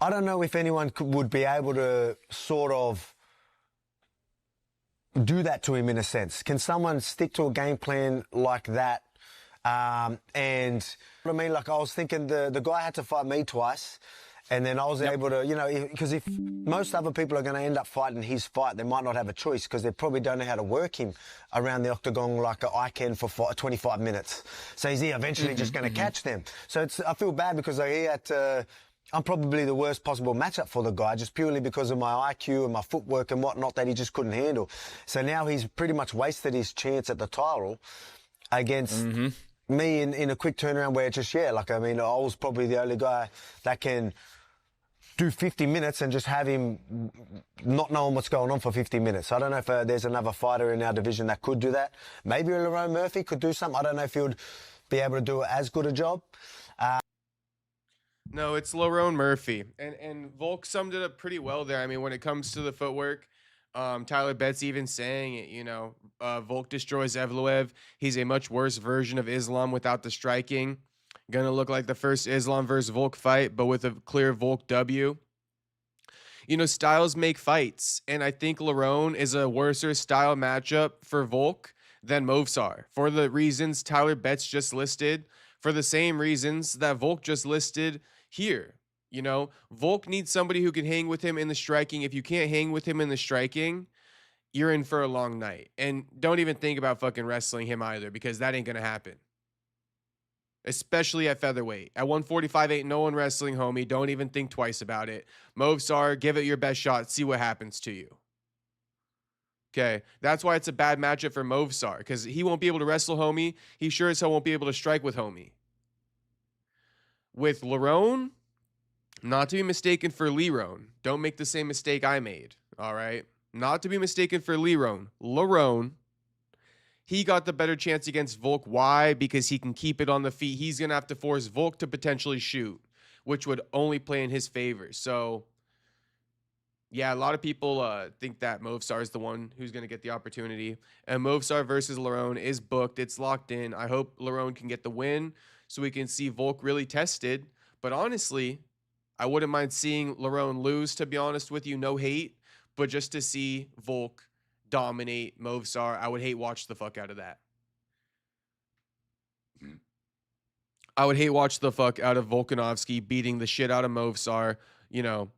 don't know if anyone would be able to sort of do that to him in a sense. Can someone stick to a game plan like that? And I mean, like I was thinking the guy had to fight me twice. And then I was able to, you know, because if most other people are going to end up fighting his fight, they might not have a choice because they probably don't know how to work him around the octagon like I can for 25 minutes. So he's eventually just going to catch them. So I feel bad because I'm probably the worst possible matchup for the guy, just purely because of my IQ and my footwork and whatnot that he just couldn't handle. So now he's pretty much wasted his chance at the title against me in a quick turnaround where just, like, I mean, I was probably the only guy that can do 50 minutes and just have him not knowing what's going on for 50 minutes. I don't know if there's another fighter in our division that could do that. Maybe Lerone Murphy could do something. I don't know if he would be able to do as good a job. No, it's Lerone Murphy. And Volk summed it up pretty well there. I mean, when it comes to the footwork, Tyler Betts even saying it, you know, Volk destroys Evloev. He's a much worse version of Islam without the striking. Gonna look like the first Islam versus Volk fight, but with a clear Volk W. You know, styles make fights, and I think Lerone is a worser style matchup for Volk than Movsar for the reasons Tyler Betts just listed, for the same reasons that Volk just listed here. You know, Volk needs somebody who can hang with him in the striking. If you can't hang with him in the striking, you're in for a long night. And don't even think about fucking wrestling him either, because that ain't gonna happen. Especially at featherweight. At 145, ain't no one wrestling, homie. Don't even think twice about it. Movsar, give it your best shot. See what happens to you. Okay, that's why it's a bad matchup for Movsar, because he won't be able to wrestle, homie. He sure as hell won't be able to strike with homie. With Lerone, not to be mistaken for Lerone. Don't make the same mistake I made, all right? Not to be mistaken for Lerone. Lerone, he got the better chance against Volk. Why? Because he can keep it on the feet. He's going to have to force Volk to potentially shoot, which would only play in his favor. So, yeah, a lot of people think that Movsar is the one who's going to get the opportunity. And Movsar versus Lerone is booked. It's locked in. I hope Lerone can get the win so we can see Volk really tested. But honestly, I wouldn't mind seeing Lerone lose, to be honest with you. No hate, but just to see Volk dominate Movsar, I would hate watch the fuck out of that. I would hate watch the fuck out of Vulkanovski beating the shit out of Movsar. You know,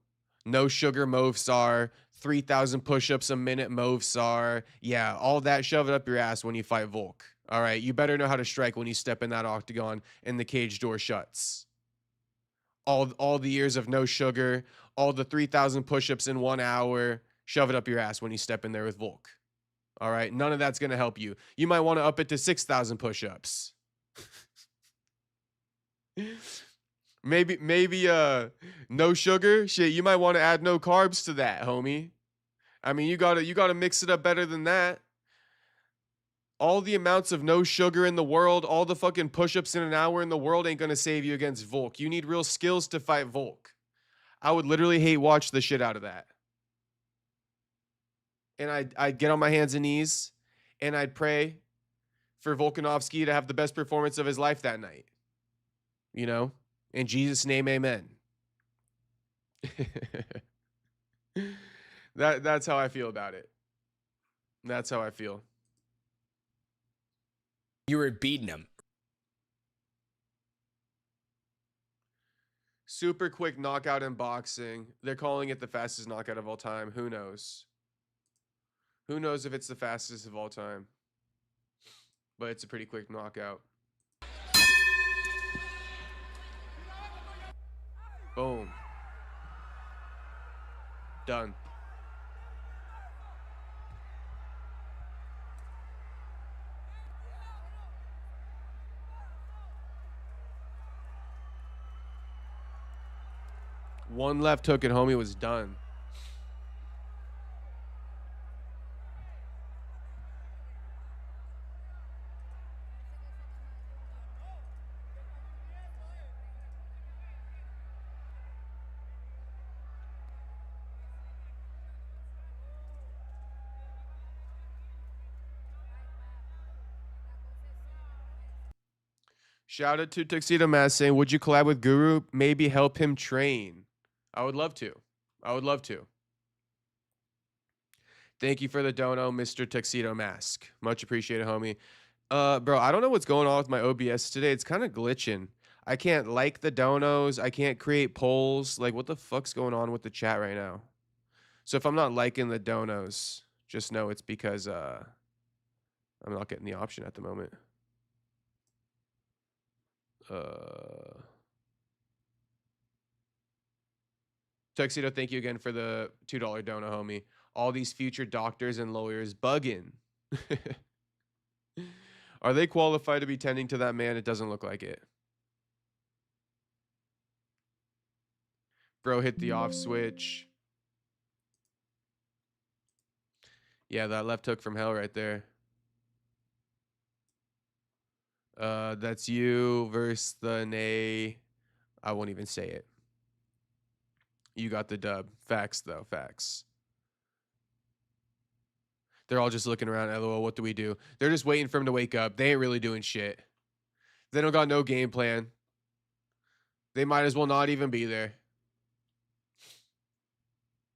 no sugar Movsar, 3,000 push-ups a minute Movsar. Yeah, all that, shove it up your ass when you fight Volk. All right, you better know how to strike when you step in that octagon and the cage door shuts. All the years of no sugar, all the 3,000 push-ups in 1 hour, shove it up your ass when you step in there with Volk. All right, none of that's going to help you. You might want to up it to 6,000 push-ups. maybe no sugar. Shit, you might want to add no carbs to that, homie. I mean, you got to mix it up better than that. All the amounts of no sugar in the world, all the fucking push-ups in an hour in the world ain't going to save you against Volk. You need real skills to fight Volk. I would literally hate watch the shit out of that. And I'd get on my hands and knees and I'd pray for Vulkanovski to have the best performance of his life that night. You know? In Jesus' name, amen. That's how I feel about it. That's how I feel. You were beating him. Super quick knockout in boxing. They're calling it the fastest knockout of all time. Who knows? Who knows if it's the fastest of all time? But it's a pretty quick knockout. Boom. Done. One left hook and homie was done. Shout out to Tuxedo Mask saying, would you collab with Guru? Maybe help him train. I would love to. I would love to. Thank you for the dono, Mr. Tuxedo Mask. Much appreciated, homie. Bro, I don't know what's going on with my OBS today. It's kind of glitching. I can't like the donos. I can't create polls. Like, what the fuck's going on with the chat right now? So if I'm not liking the donos, just know it's because I'm not getting the option at the moment. Tuxedo, thank you again for the $2 dono, homie. All these future doctors and lawyers bugging. Are they qualified to be tending to that man? It doesn't look like it. Bro hit the off switch. Yeah, that left hook from hell right there. That's you versus the Nay. I won't even say it. You got the dub. Facts, though. Facts. They're all just looking around. LOL, what do we do? They're just waiting for him to wake up. They ain't really doing shit. They don't got no game plan. They might as well not even be there.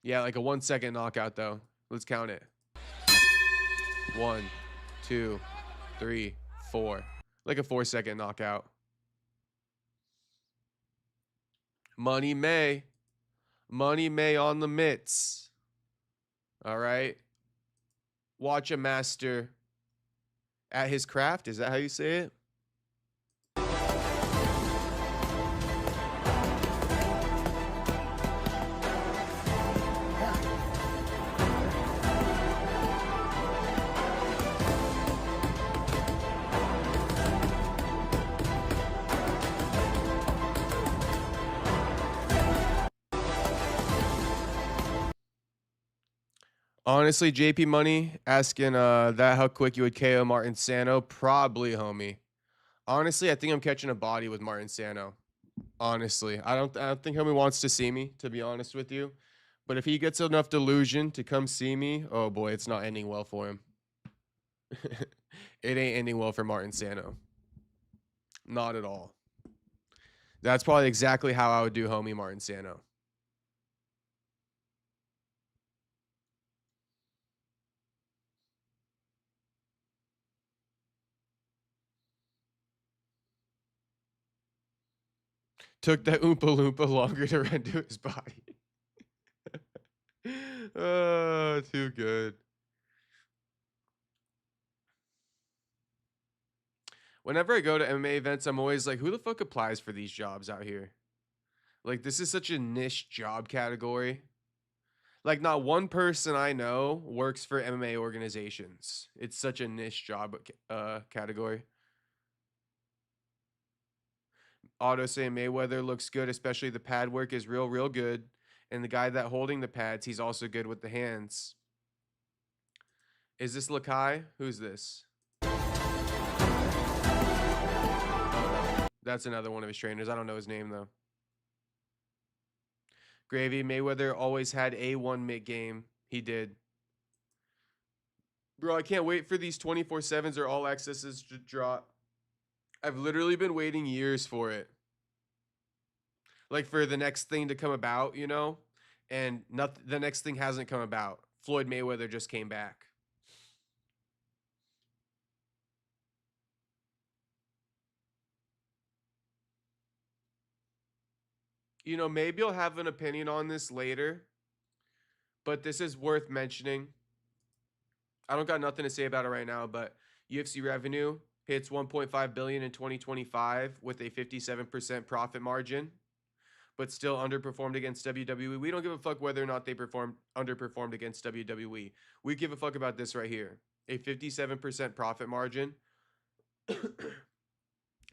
Yeah, like a 1 second knockout, though. Let's count it. 1, 2, 3, 4. Like a 4 second knockout. Money May. Money May on the mitts. All right. Watch a master at his craft. Is that how you say it? Honestly, JP Money asking that how quick you would KO Martin Sano. Probably, homie. Honestly, I think I'm catching a body with Martin Sano. Honestly, I don't think homie wants to see me, to be honest with you. But if he gets enough delusion to come see me, oh boy, it's not ending well for him. It ain't ending well for Martin Sano. Not at all. That's probably exactly how I would do homie Martin Sano. Took that Oompa Loompa longer to run to his body. Oh, too good. Whenever I go to MMA events, I'm always like, who the fuck applies for these jobs out here? Like, this is such a niche job category. Like, not one person I know works for MMA organizations. It's such a niche job category. Auto saying Mayweather looks good, especially the pad work is real good. And the guy that holding the pads, he's also good with the hands. Is this Lakai? Who's this? Oh, no. That's another one of his trainers. I don't know his name, though. Gravy, Mayweather always had A1 mid-game. He did. Bro, I can't wait for these 24/7s or all accesses to drop. I've literally been waiting years for it. Like for the next thing to come about, you know? And the next thing hasn't come about. Floyd Mayweather just came back. You know, maybe I'll have an opinion on this later. But this is worth mentioning. I don't got nothing to say about it right now, but UFC revenue hits 1.5 billion in 2025 with a 57% profit margin, but still underperformed against WWE. We don't give a fuck whether or not they underperformed against WWE. We give a fuck about this right here. A 57% profit margin.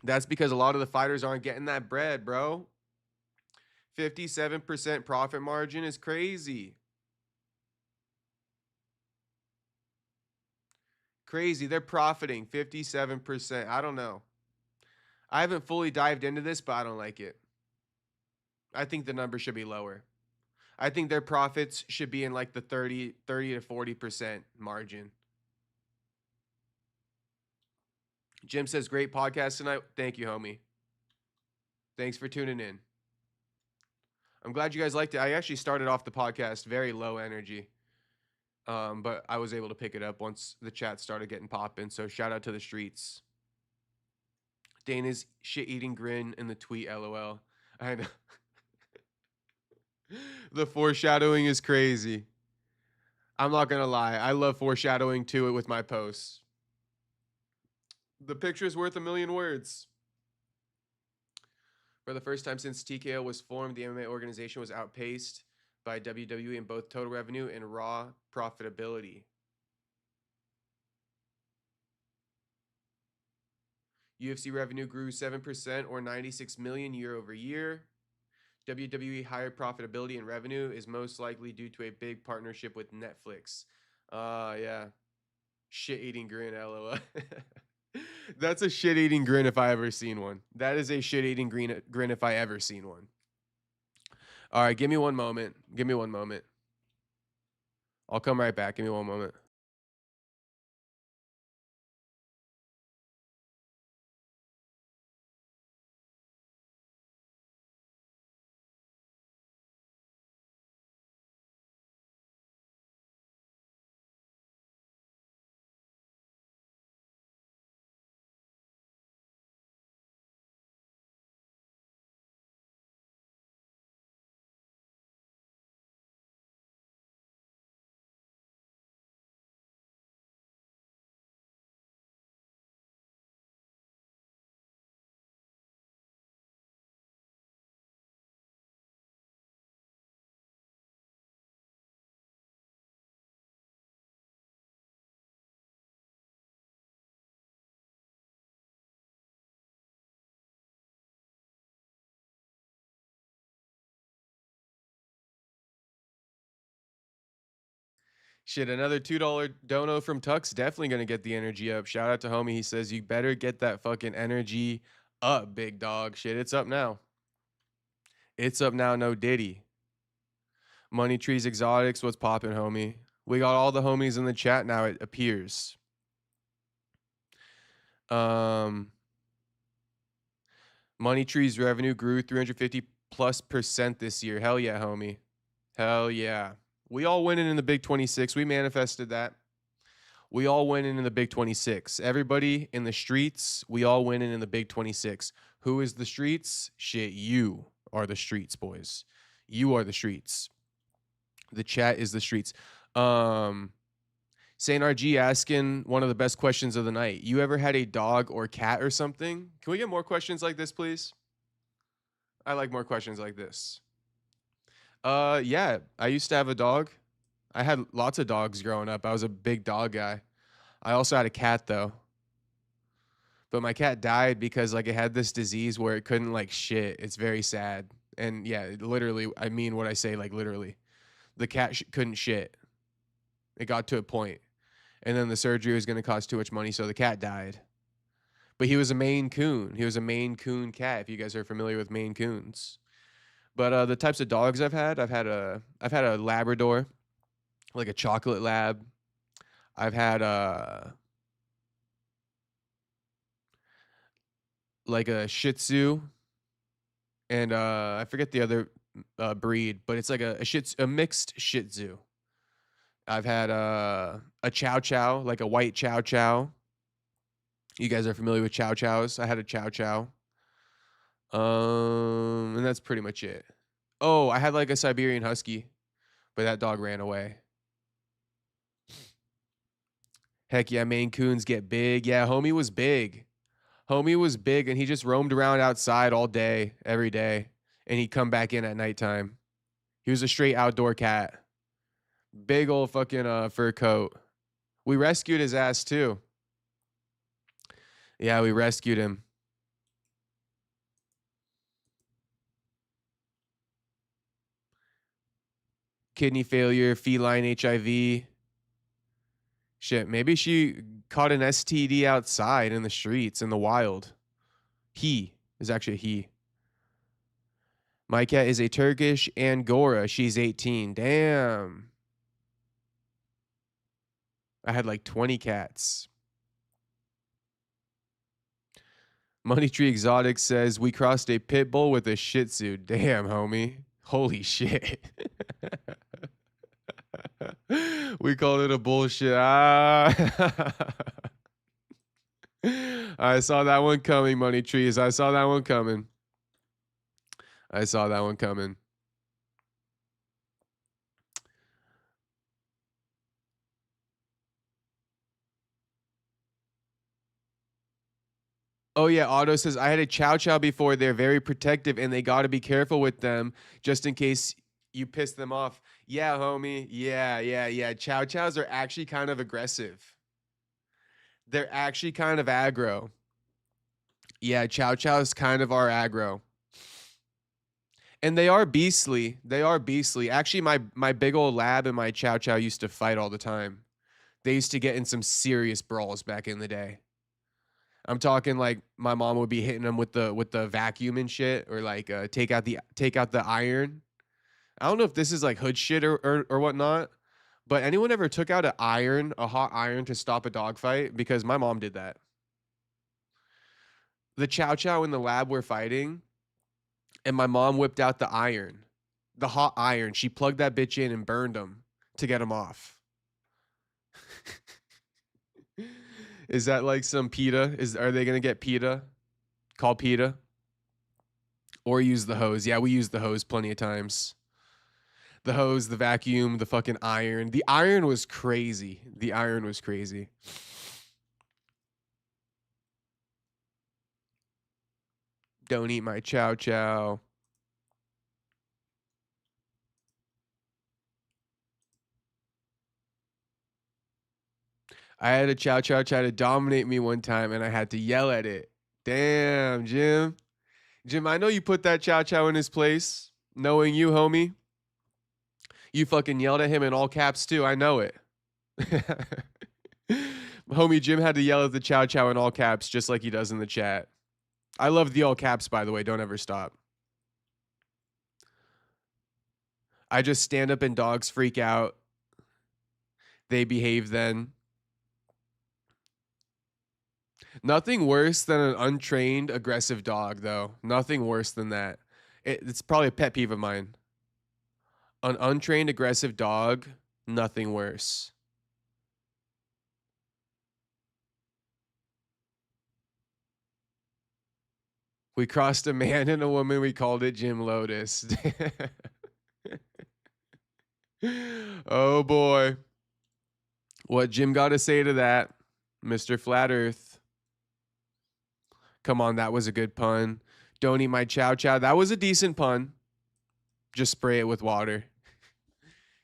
That's because a lot of the fighters aren't getting that bread, bro. 57% profit margin is crazy. Crazy. They're profiting 57%. I don't know. I haven't fully dived into this, but I don't like it. I think the number should be lower. I think their profits should be in like the 30 to 40% margin. Jim says, great podcast tonight. Thank you, homie. Thanks for tuning in. I'm glad you guys liked it. I actually started off the podcast very low energy. But I was able to pick it up once the chat started getting popping. So shout out to the streets. Dana's shit-eating grin in the tweet, LOL. I know. The foreshadowing is crazy. I'm not going to lie. I love foreshadowing to it with my posts. The picture is worth a million words. For the first time since TKO was formed, the MMA organization was outpaced by WWE in both total revenue and raw profitability. UFC revenue grew 7% or 96 million year over year WWE higher profitability and revenue is most likely due to a big partnership with Netflix. Yeah. Shit-eating grin, LOL. That's a shit-eating grin if I ever seen one. That is a shit-eating grin if I ever seen one. All right, give me one moment. Give me one moment. I'll come right back. Give me one moment. Shit, another $2 dono from Tux. Definitely going to get the energy up. Shout out to homie. He says, you better get that fucking energy up, big dog. Shit, it's up now. It's up now, no diddy. Money Trees Exotics, what's poppin', homie? We got all the homies in the chat now, it appears. Money Trees revenue grew 350+% this year. Hell yeah, homie. Hell yeah. We all winning in the Big 26. We manifested that. We all winning in the Big 26. Everybody in the streets, we all winning in the Big 26. Who is the streets? Shit, you are the streets, boys. You are the streets. The chat is the streets. Saint RG asking one of the best questions of the night. You ever had a dog or cat or something? Can we get more questions like this, please? I like more questions like this. Yeah, I used to have a dog. I had lots of dogs growing up. I was a big dog guy. I also had a cat though. But my cat died because like it had this disease where it couldn't like shit. It's very sad. And yeah, literally, I mean what I say, like literally. The cat couldn't shit. It got to a point. And then the surgery was going to cost too much money, so the cat died. But he was a Maine Coon. He was a Maine Coon cat, if you guys are familiar with Maine Coons. But the types of dogs I've had a Labrador, like a chocolate lab. I've had like a Shih Tzu, and I forget the other breed, but it's like a mixed Shih Tzu. I've had a Chow Chow, like a white Chow Chow. You guys are familiar with Chow Chows. I had a Chow Chow. And that's pretty much it. Oh, I had like a Siberian Husky, but that dog ran away. Heck yeah, Maine Coons get big. Yeah, homie was big. Homie was big, and he just roamed around outside all day, every day, and he'd come back in at nighttime. He was a straight outdoor cat. Big old fucking fur coat. We rescued his ass too. Yeah, we rescued him. Kidney failure, feline HIV. Shit, maybe she caught an STD outside in the streets, in the wild. He is actually a he. My cat is a Turkish Angora. She's 18. Damn. I had like 20 cats. Money Tree Exotic says, we crossed a pit bull with a Shih Tzu. Damn, homie. Holy shit. We called it a bullshit. I saw that one coming, Money Trees. I saw that one coming. I saw that one coming. Oh yeah, Otto says, I had a Chow Chow before. They're very protective and they got to be careful with them just in case you piss them off. Yeah, homie. Yeah. Chow Chows are actually kind of aggressive. They're actually kind of aggro. Yeah, Chow Chows kind of are aggro. And they are beastly. They are beastly. Actually, my big old lab and my chow chow used to fight all the time. They used to get in some serious brawls back in the day. I'm talking like my mom would be hitting them with the vacuum and shit, or like take out the iron. I don't know if this is like hood shit or whatnot, but anyone ever took out a hot iron to stop a dog fight? Because my mom did that. The chow chow in the lab were fighting, and my mom whipped out the iron, the hot iron. She plugged that bitch in and burned them to get them off. Is that like some PETA? Are they gonna get PETA? Call PETA? Or use the hose? Yeah, we use the hose plenty of times. The hose, the vacuum, the fucking iron. The iron was crazy. The iron was crazy. Don't eat my chow chow. I had a chow chow try to dominate me one time, and I had to yell at it. Damn, Jim. Jim, I know you put that chow chow in his place. Knowing you, homie. You fucking yelled at him in all caps, too. I know it. Homie Jim had to yell at the chow chow in all caps, just like he does in the chat. I love the all caps, by the way. Don't ever stop. I just stand up and dogs freak out. They behave then. Nothing worse than an untrained, aggressive dog, though. Nothing worse than that. It's probably a pet peeve of mine. An untrained, aggressive dog, nothing worse. We crossed a man and a woman. We called it Jim Lotus. Oh, boy. What Jim got to say to that, Mr. Flat Earth? Come on, that was a good pun. Don't eat my chow chow. That was a decent pun. Just spray it with water.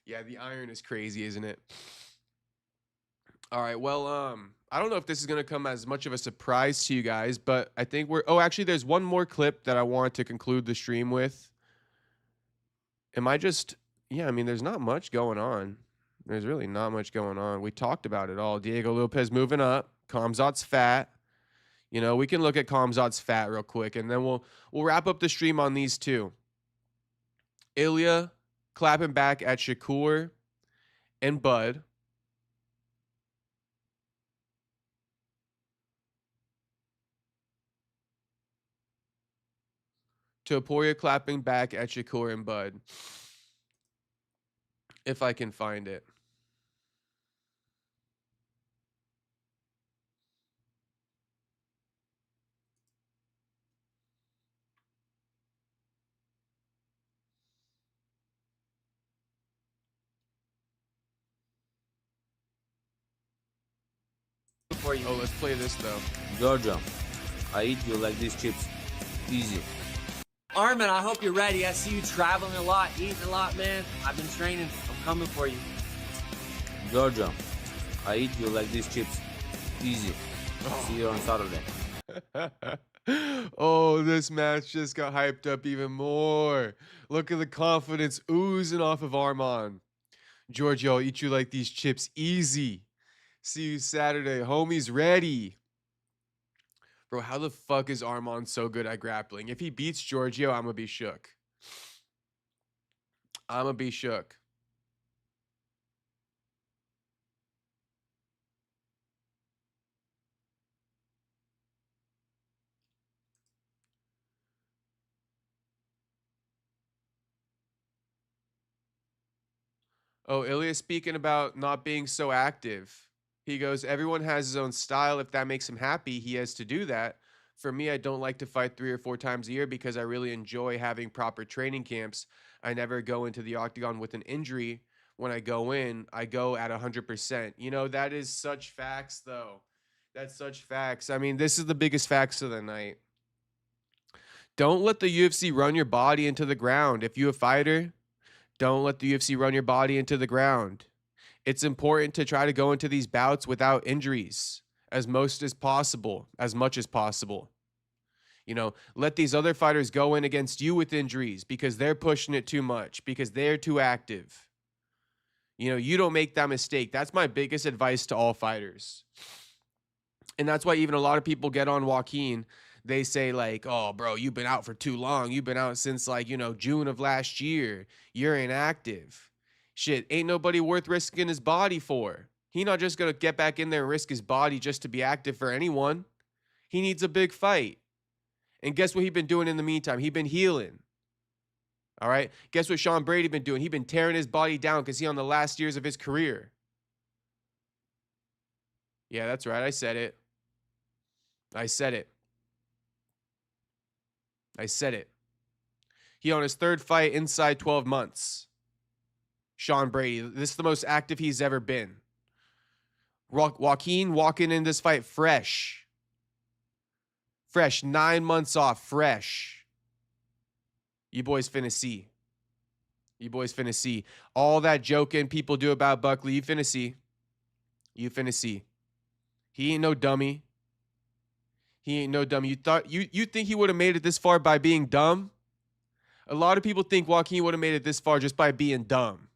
Yeah, the iron is crazy, isn't it? All right, well, I don't know if this is going to come as much of a surprise to you guys, but I think actually, there's one more clip that I want to conclude the stream with. Yeah, I mean, there's not much going on. There's really not much going on. We talked about it all. Diego Lopes moving up. Khamzat's fat. You know, we can look at Khamzat's fat real quick, and then we'll wrap up the stream on these two. Ilia clapping back at Shakur and Bud. Topuria clapping back at Shakur and Bud. If I can find it. For you. Oh, let's play this though. Giorgio, I eat you like these chips. Easy. Armin, I hope you're ready. I see you traveling a lot, eating a lot, man. I've been training. I'm coming for you. Giorgio, I eat you like these chips. Easy. See you on Saturday. Oh, this match just got hyped up even more. Look at the confidence oozing off of Armand. Giorgio, I'll eat you like these chips. Easy. See you Saturday. Homie's ready. Bro, how the fuck is Armand so good at grappling? If he beats Giorgio, I'm going to be shook. I'm going to be shook. Oh, Ilia speaking about not being so active. He goes, everyone has his own style. If that makes him happy, he has to do that. For me, I don't like to fight 3 or 4 times a year because I really enjoy having proper training camps. I never go into the octagon with an injury. When I go in, I go at 100%. You know, that is such facts, though. That's such facts. I mean, this is the biggest facts of the night. Don't let the UFC run your body into the ground. If you're a fighter, don't let the UFC run your body into the ground. It's important to try to go into these bouts without injuries as much as possible. You know, let these other fighters go in against you with injuries because they're pushing it too much, because they're too active. You know, you don't make that mistake. That's my biggest advice to all fighters. And that's why even a lot of people get on Joaquin. They say like, oh, bro, you've been out for too long. You've been out since like, you know, June of last year. You're inactive. Shit, ain't nobody worth risking his body for. He not just going to get back in there and risk his body just to be active for anyone. He needs a big fight. And guess what he been doing in the meantime? He been healing. All right? Guess what Sean Brady been doing? He been tearing his body down because he on the last years of his career. Yeah, that's right. I said it. I said it. I said it. He on his third fight inside 12 months. Sean Brady. This is the most active he's ever been. Joaquin walking in this fight fresh. Fresh. 9 months off. Fresh. You boys finna see. You boys finna see. All that joking people do about Buckley, you finna see. You finna see. He ain't no dummy. He ain't no dummy. You think he would have made it this far by being dumb? A lot of people think Joaquin would have made it this far just by being dumb.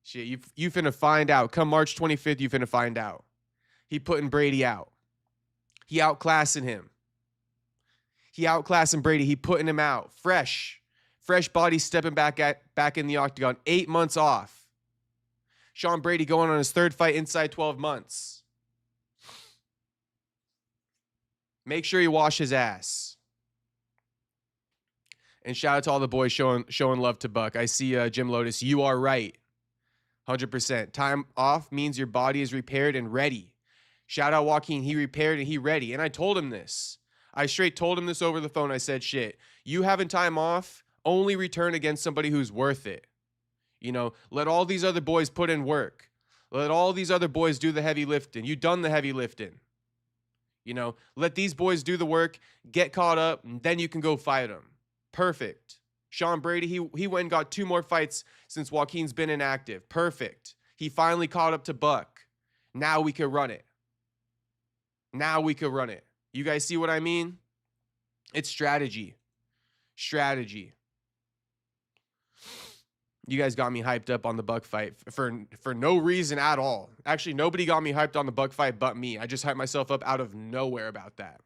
Shit, you finna find out. Come March 25th, you finna find out. He putting Brady out. He outclassing him. He outclassing Brady. He putting him out. Fresh body stepping back in the octagon. 8 months off. Sean Brady going on his third fight inside 12 months. Make sure you wash his ass. And shout out to all the boys showing love to Buck. I see Jim Lotus. You are right. 100%. Time off means your body is repaired and ready. Shout out Joaquin. He repaired and he ready. And I told him this. I straight told him this over the phone. I said, shit, you having time off, only return against somebody who's worth it. You know, let all these other boys put in work. Let all these other boys do the heavy lifting. You done the heavy lifting. You know, let these boys do the work, get caught up, and then you can go fight them. Perfect. Sean Brady, he went and got 2 more fights since Joaquin's been inactive. Perfect. He finally caught up to Buck. Now we can run it. Now we can run it. You guys see what I mean? It's strategy. Strategy. You guys got me hyped up on the Buck fight for no reason at all. Actually, nobody got me hyped on the Buck fight but me. I just hyped myself up out of nowhere about that.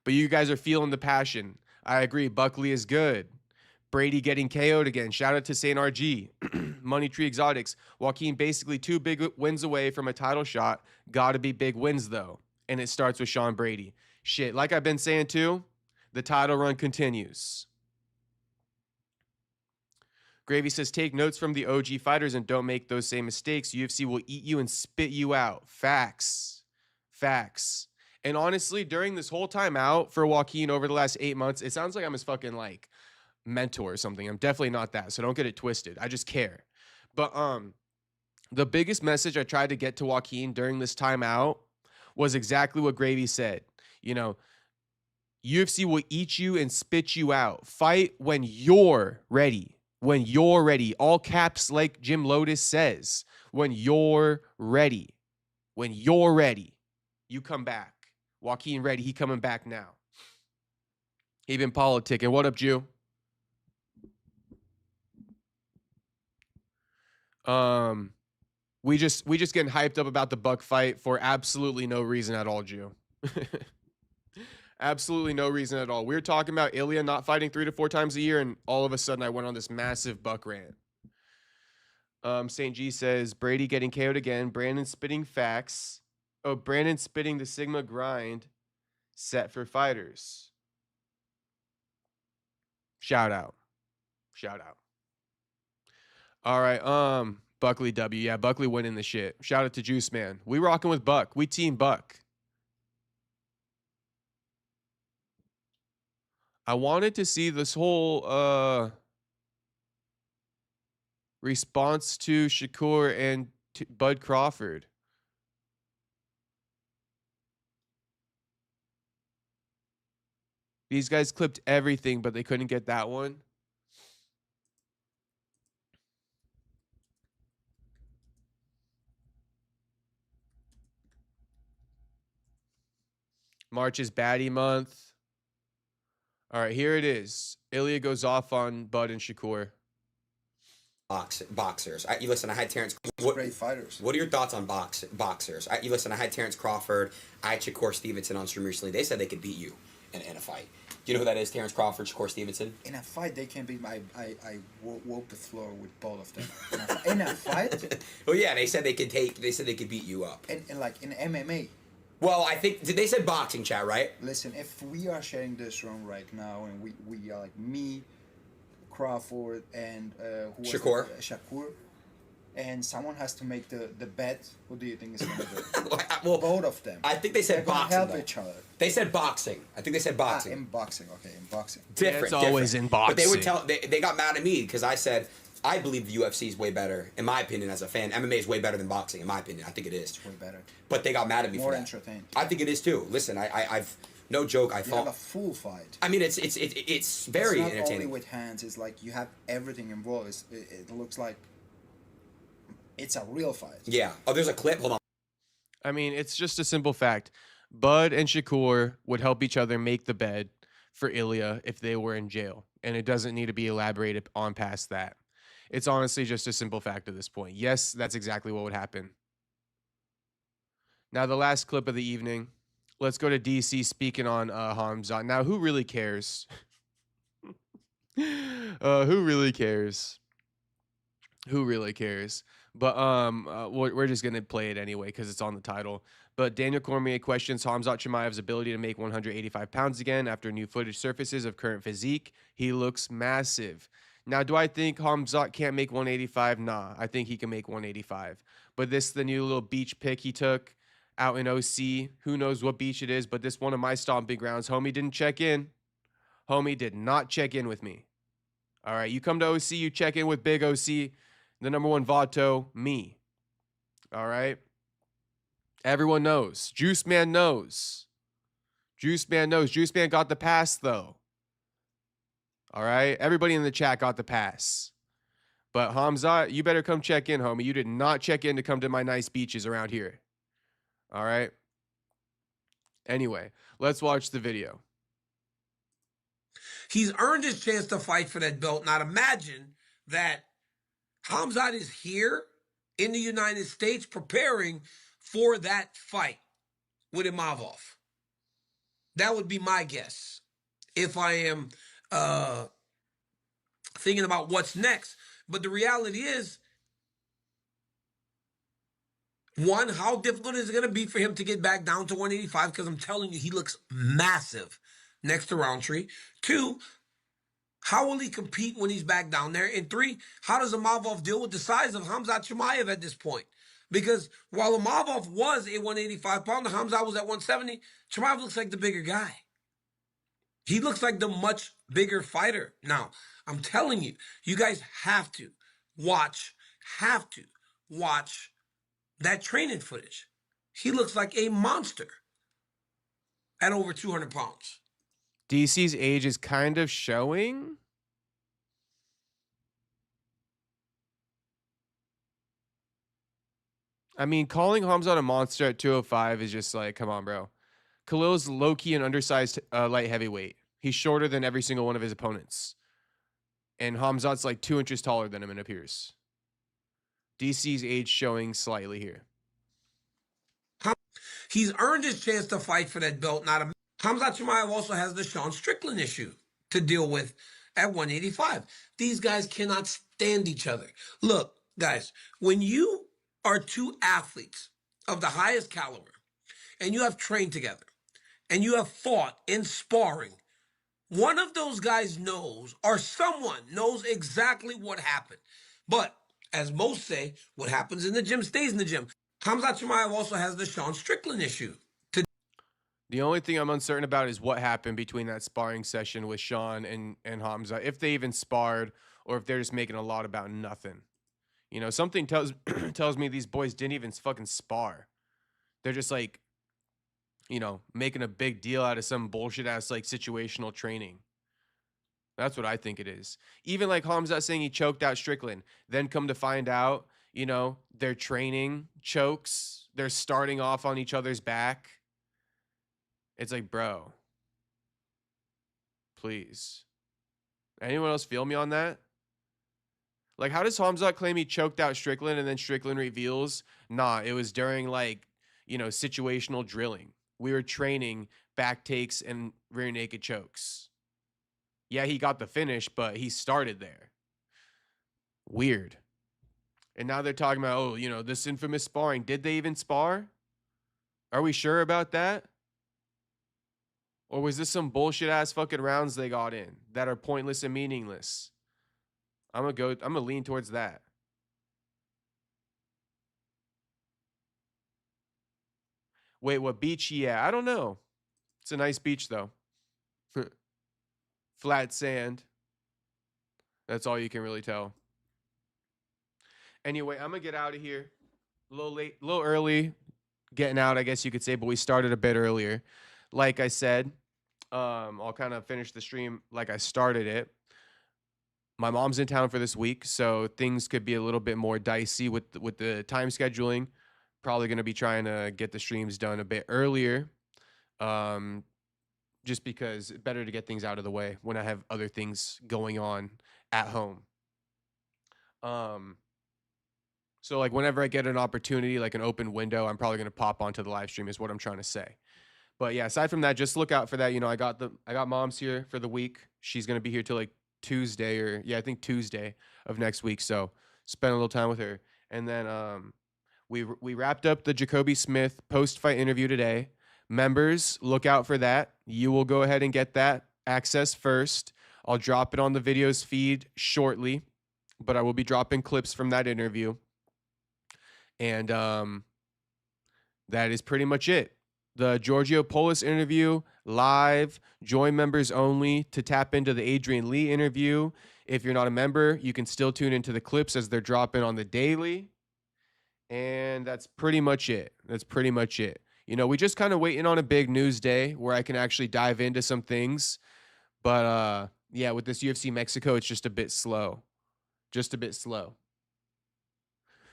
But you guys are feeling the passion. I agree. Buckley is good. Brady getting KO'd again. Shout out to St. RG. Money Tree Exotics. Joaquin basically 2 big wins away from a title shot. Gotta be big wins, though. And it starts with Sean Brady. Shit, like I've been saying, too, the title run continues. Gravy says, take notes from the OG fighters and don't make those same mistakes. UFC will eat you and spit you out. Facts. Facts. And honestly, during this whole time out for Joaquin over the last 8 months, it sounds like I'm his fucking, like, mentor or something. I'm definitely not that, so don't get it twisted. I just care. But the biggest message I tried to get to Joaquin during this time out was exactly what Gravy said. You know, UFC will eat you and spit you out. Fight when you're ready. When you're ready. All caps like Jim Lotus says. When you're ready. When you're ready, you come back. Joaquin ready. He coming back now. He been politicking. What up, Jew? We just getting hyped up about the Buck fight for absolutely no reason at all, Jew. Absolutely no reason at all. We were talking about Ilia not fighting 3 to 4 times a year, and all of a sudden I went on this massive Buck rant. St. G says, Brady getting KO'd again. Brandon spitting facts. Oh, Brandon spitting the Sigma grind set for fighters. Shout out. Shout out. All right, Buckley W. Yeah, Buckley winning the shit. Shout out to Juice Man. We rocking with Buck. We team Buck. I wanted to see this whole response to Shakur and Bud Crawford. These guys clipped everything, but they couldn't get that one. March is baddie month. All right, here it is. Ilia goes off on Bud and Shakur. Boxers. Listen, I had Terrence. Great fighters. What are your thoughts on boxers? Listen, I had Terrence Crawford. I had Shakur Stevenson on stream recently. They said they could beat you in a fight. Do you know who that is? Terrence Crawford, Shakur Stevenson. In a fight, they can beat. I woke the floor with both of them. In a fight. Oh yeah, they said they could take. They said they could beat you up. And like in MMA. Well, I think they said boxing, chat, right? Listen, if we are sharing this room right now, and we are like me, Crawford, and who Shakur. Shakur, and someone has to make the bet. Who do you think is going to do? Well, both of them. I think they said boxing. Help each other. They said boxing. I think they said boxing. In boxing, okay, in boxing. Different. It's always in boxing. But they would tell. They got mad at me because I said I believe the UFC is way better, in my opinion, as a fan. MMA is way better than boxing, in my opinion. I think it is. It's way better. But they got mad at me More for that. entertaining. I think it is too. Listen, I've no joke. You have a full fight. I mean, it's very it's not entertaining. Only with hands. It's like you have everything involved. It looks like it's a real fight. Yeah. Oh, there's a clip. Hold on. I mean, it's just a simple fact. Bud and Shakur would help each other make the bed for Ilia if they were in jail. And it doesn't need to be elaborated on past that. It's honestly just a simple fact at this point. Yes, that's exactly what would happen. Now, the last clip of the evening. Let's go to DC speaking on Khamzat. Now, who really cares? Who really cares? Who really cares? But we're just going to play it anyway because it's on the title. But Daniel Cormier questions Khamzat Chimaev's ability to make 185 pounds again after new footage surfaces of current physique. He looks massive. Now, do I think Khamzat can't make 185? Nah, I think he can make 185. But this is the new little beach pick he took out in OC. Who knows what beach it is, but this one of my stomping grounds. Homie didn't check in. Homie did not check in with me. All right, you come to OC, you check in with Big OC, the #1 Vato, me. All right? Everyone knows. Juice Man knows. Juice Man knows. Juice Man got the pass, though. All right? Everybody in the chat got the pass. But Khamzat, you better come check in, homie. You did not check in to come to my nice beaches around here. All right? Anyway, let's watch the video. He's earned his chance to fight for that belt. Now imagine that Khamzat is here in the United States preparing for that fight with Imavov. That would be my guess if I am thinking about what's next. But the reality is, one, how difficult is it going to be for him to get back down to 185? Because I'm telling you, he looks massive next to Roundtree. Two, how will he compete when he's back down there? And three, how does Imavov deal with the size of Khamzat Chimaev at this point? Because while Imavov was a 185-pounder, Khamzat was at 170, Chimaev looks like the bigger guy. He looks like the much bigger fighter. Now, I'm telling you, you guys have to watch that training footage. He looks like a monster at over 200 pounds. DC's age is kind of showing. I mean, calling Khamzat a monster at 205 is just like, come on, bro. Khalil's low-key and undersized light heavyweight. He's shorter than every single one of his opponents. And Khamzat's like 2 inches taller than him, it appears. DC's age showing slightly here. He's earned his chance to fight for that belt. Khamzat Chimaev also has the Sean Strickland issue to deal with at 185. These guys cannot stand each other. Look, guys, when you are two athletes of the highest caliber and you have trained together and you have fought in sparring, one of those guys knows, or someone knows exactly what happened. But as most say, what happens in the gym stays in the gym. Khamzat Chimaev also has the Sean Strickland issue. The only thing I'm uncertain about is what happened between that sparring session with Sean and Khamzat. If they even sparred or if they're just making a lot about nothing. You know, something tells me these boys didn't even fucking spar. They're just like, you know, making a big deal out of some bullshit ass like situational training. That's what I think it is. Even like Khamzat saying he choked out Strickland. Then come to find out, you know, they're training chokes. They're starting off on each other's back. It's like, bro, please. Anyone else feel me on that? Like, how does Khamzat claim he choked out Strickland and then Strickland reveals, nah, it was during, like, you know, situational drilling. We were training back takes and rear naked chokes. Yeah, he got the finish, but he started there. Weird. And now they're talking about, oh, you know, this infamous sparring. Did they even spar? Are we sure about that? Or was this some bullshit ass fucking rounds they got in that are pointless and meaningless? I'm gonna lean towards that. Wait, what beach? Yeah, I don't know. It's a nice beach though. Flat sand. That's all you can really tell. Anyway, I'm gonna get out of here. A little late, a little early getting out, I guess you could say, but we started a bit earlier. Like I said, I'll kind of finish the stream like I started it. My mom's in town for this week, so things could be a little bit more dicey with the time scheduling. Probably going to be trying to get the streams done a bit earlier, just because it's better to get things out of the way when I have other things going on at home. So like whenever I get an opportunity, like an open window, I'm probably going to pop onto the live stream is what I'm trying to say. But yeah, aside from that, just look out for that. You know, I got mom's here for the week. She's going to be here till like Tuesday, or yeah, I think Tuesday of next week. So spend a little time with her. And then we wrapped up the Jacoby Smith post-fight interview today. Members, look out for that. You will go ahead and get that access first. I'll drop it on the videos feed shortly, but I will be dropping clips from that interview. And that is pretty much it. The Giorgio Polus interview, live, join members only to tap into the Adrian Lee interview. If you're not a member, you can still tune into the clips as they're dropping on the daily. And that's pretty much it. That's pretty much it. You know, we just kind of waiting on a big news day where I can actually dive into some things. But yeah, with this UFC Mexico, it's just a bit slow. Just a bit slow.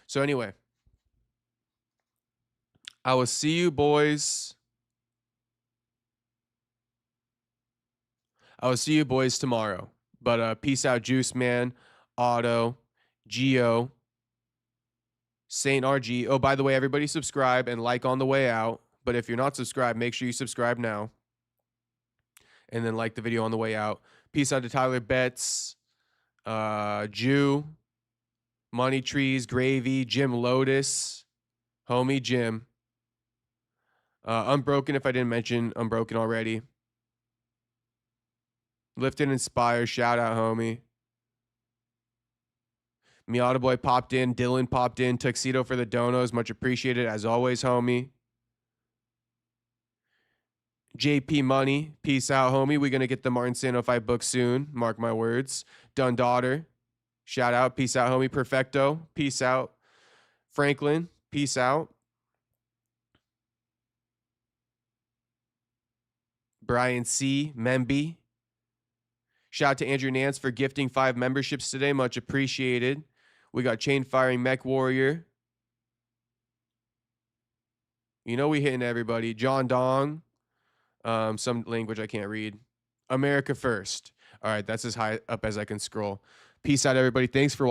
So anyway, I will see you boys. I will see you boys tomorrow. But peace out, Juice Man, Otto, Gio, Saint RG. Oh, by the way, everybody subscribe and like on the way out. But if you're not subscribed, make sure you subscribe now. And then like the video on the way out. Peace out to Tyler Betts, Jew, Money Trees, Gravy, Jim Lotus, homie Jim. Unbroken, if I didn't mention Unbroken already. Lift and Inspire, shout out, homie. Miata Boy popped in. Dylan popped in. Tuxedo for the donos, much appreciated as always, homie. JP Money, peace out, homie. We're going to get the Martin Sano fight book soon. Mark my words. Dun Daughter, shout out. Peace out, homie. Perfecto, peace out. Franklin, peace out. Brian C. Memby. Shout out to Andrew Nance for gifting 5 memberships today. Much appreciated. We got Chain Firing Mech Warrior. You know we hitting everybody. John Dong. Some language I can't read. America First. All right, that's as high up as I can scroll. Peace out, everybody. Thanks for watching.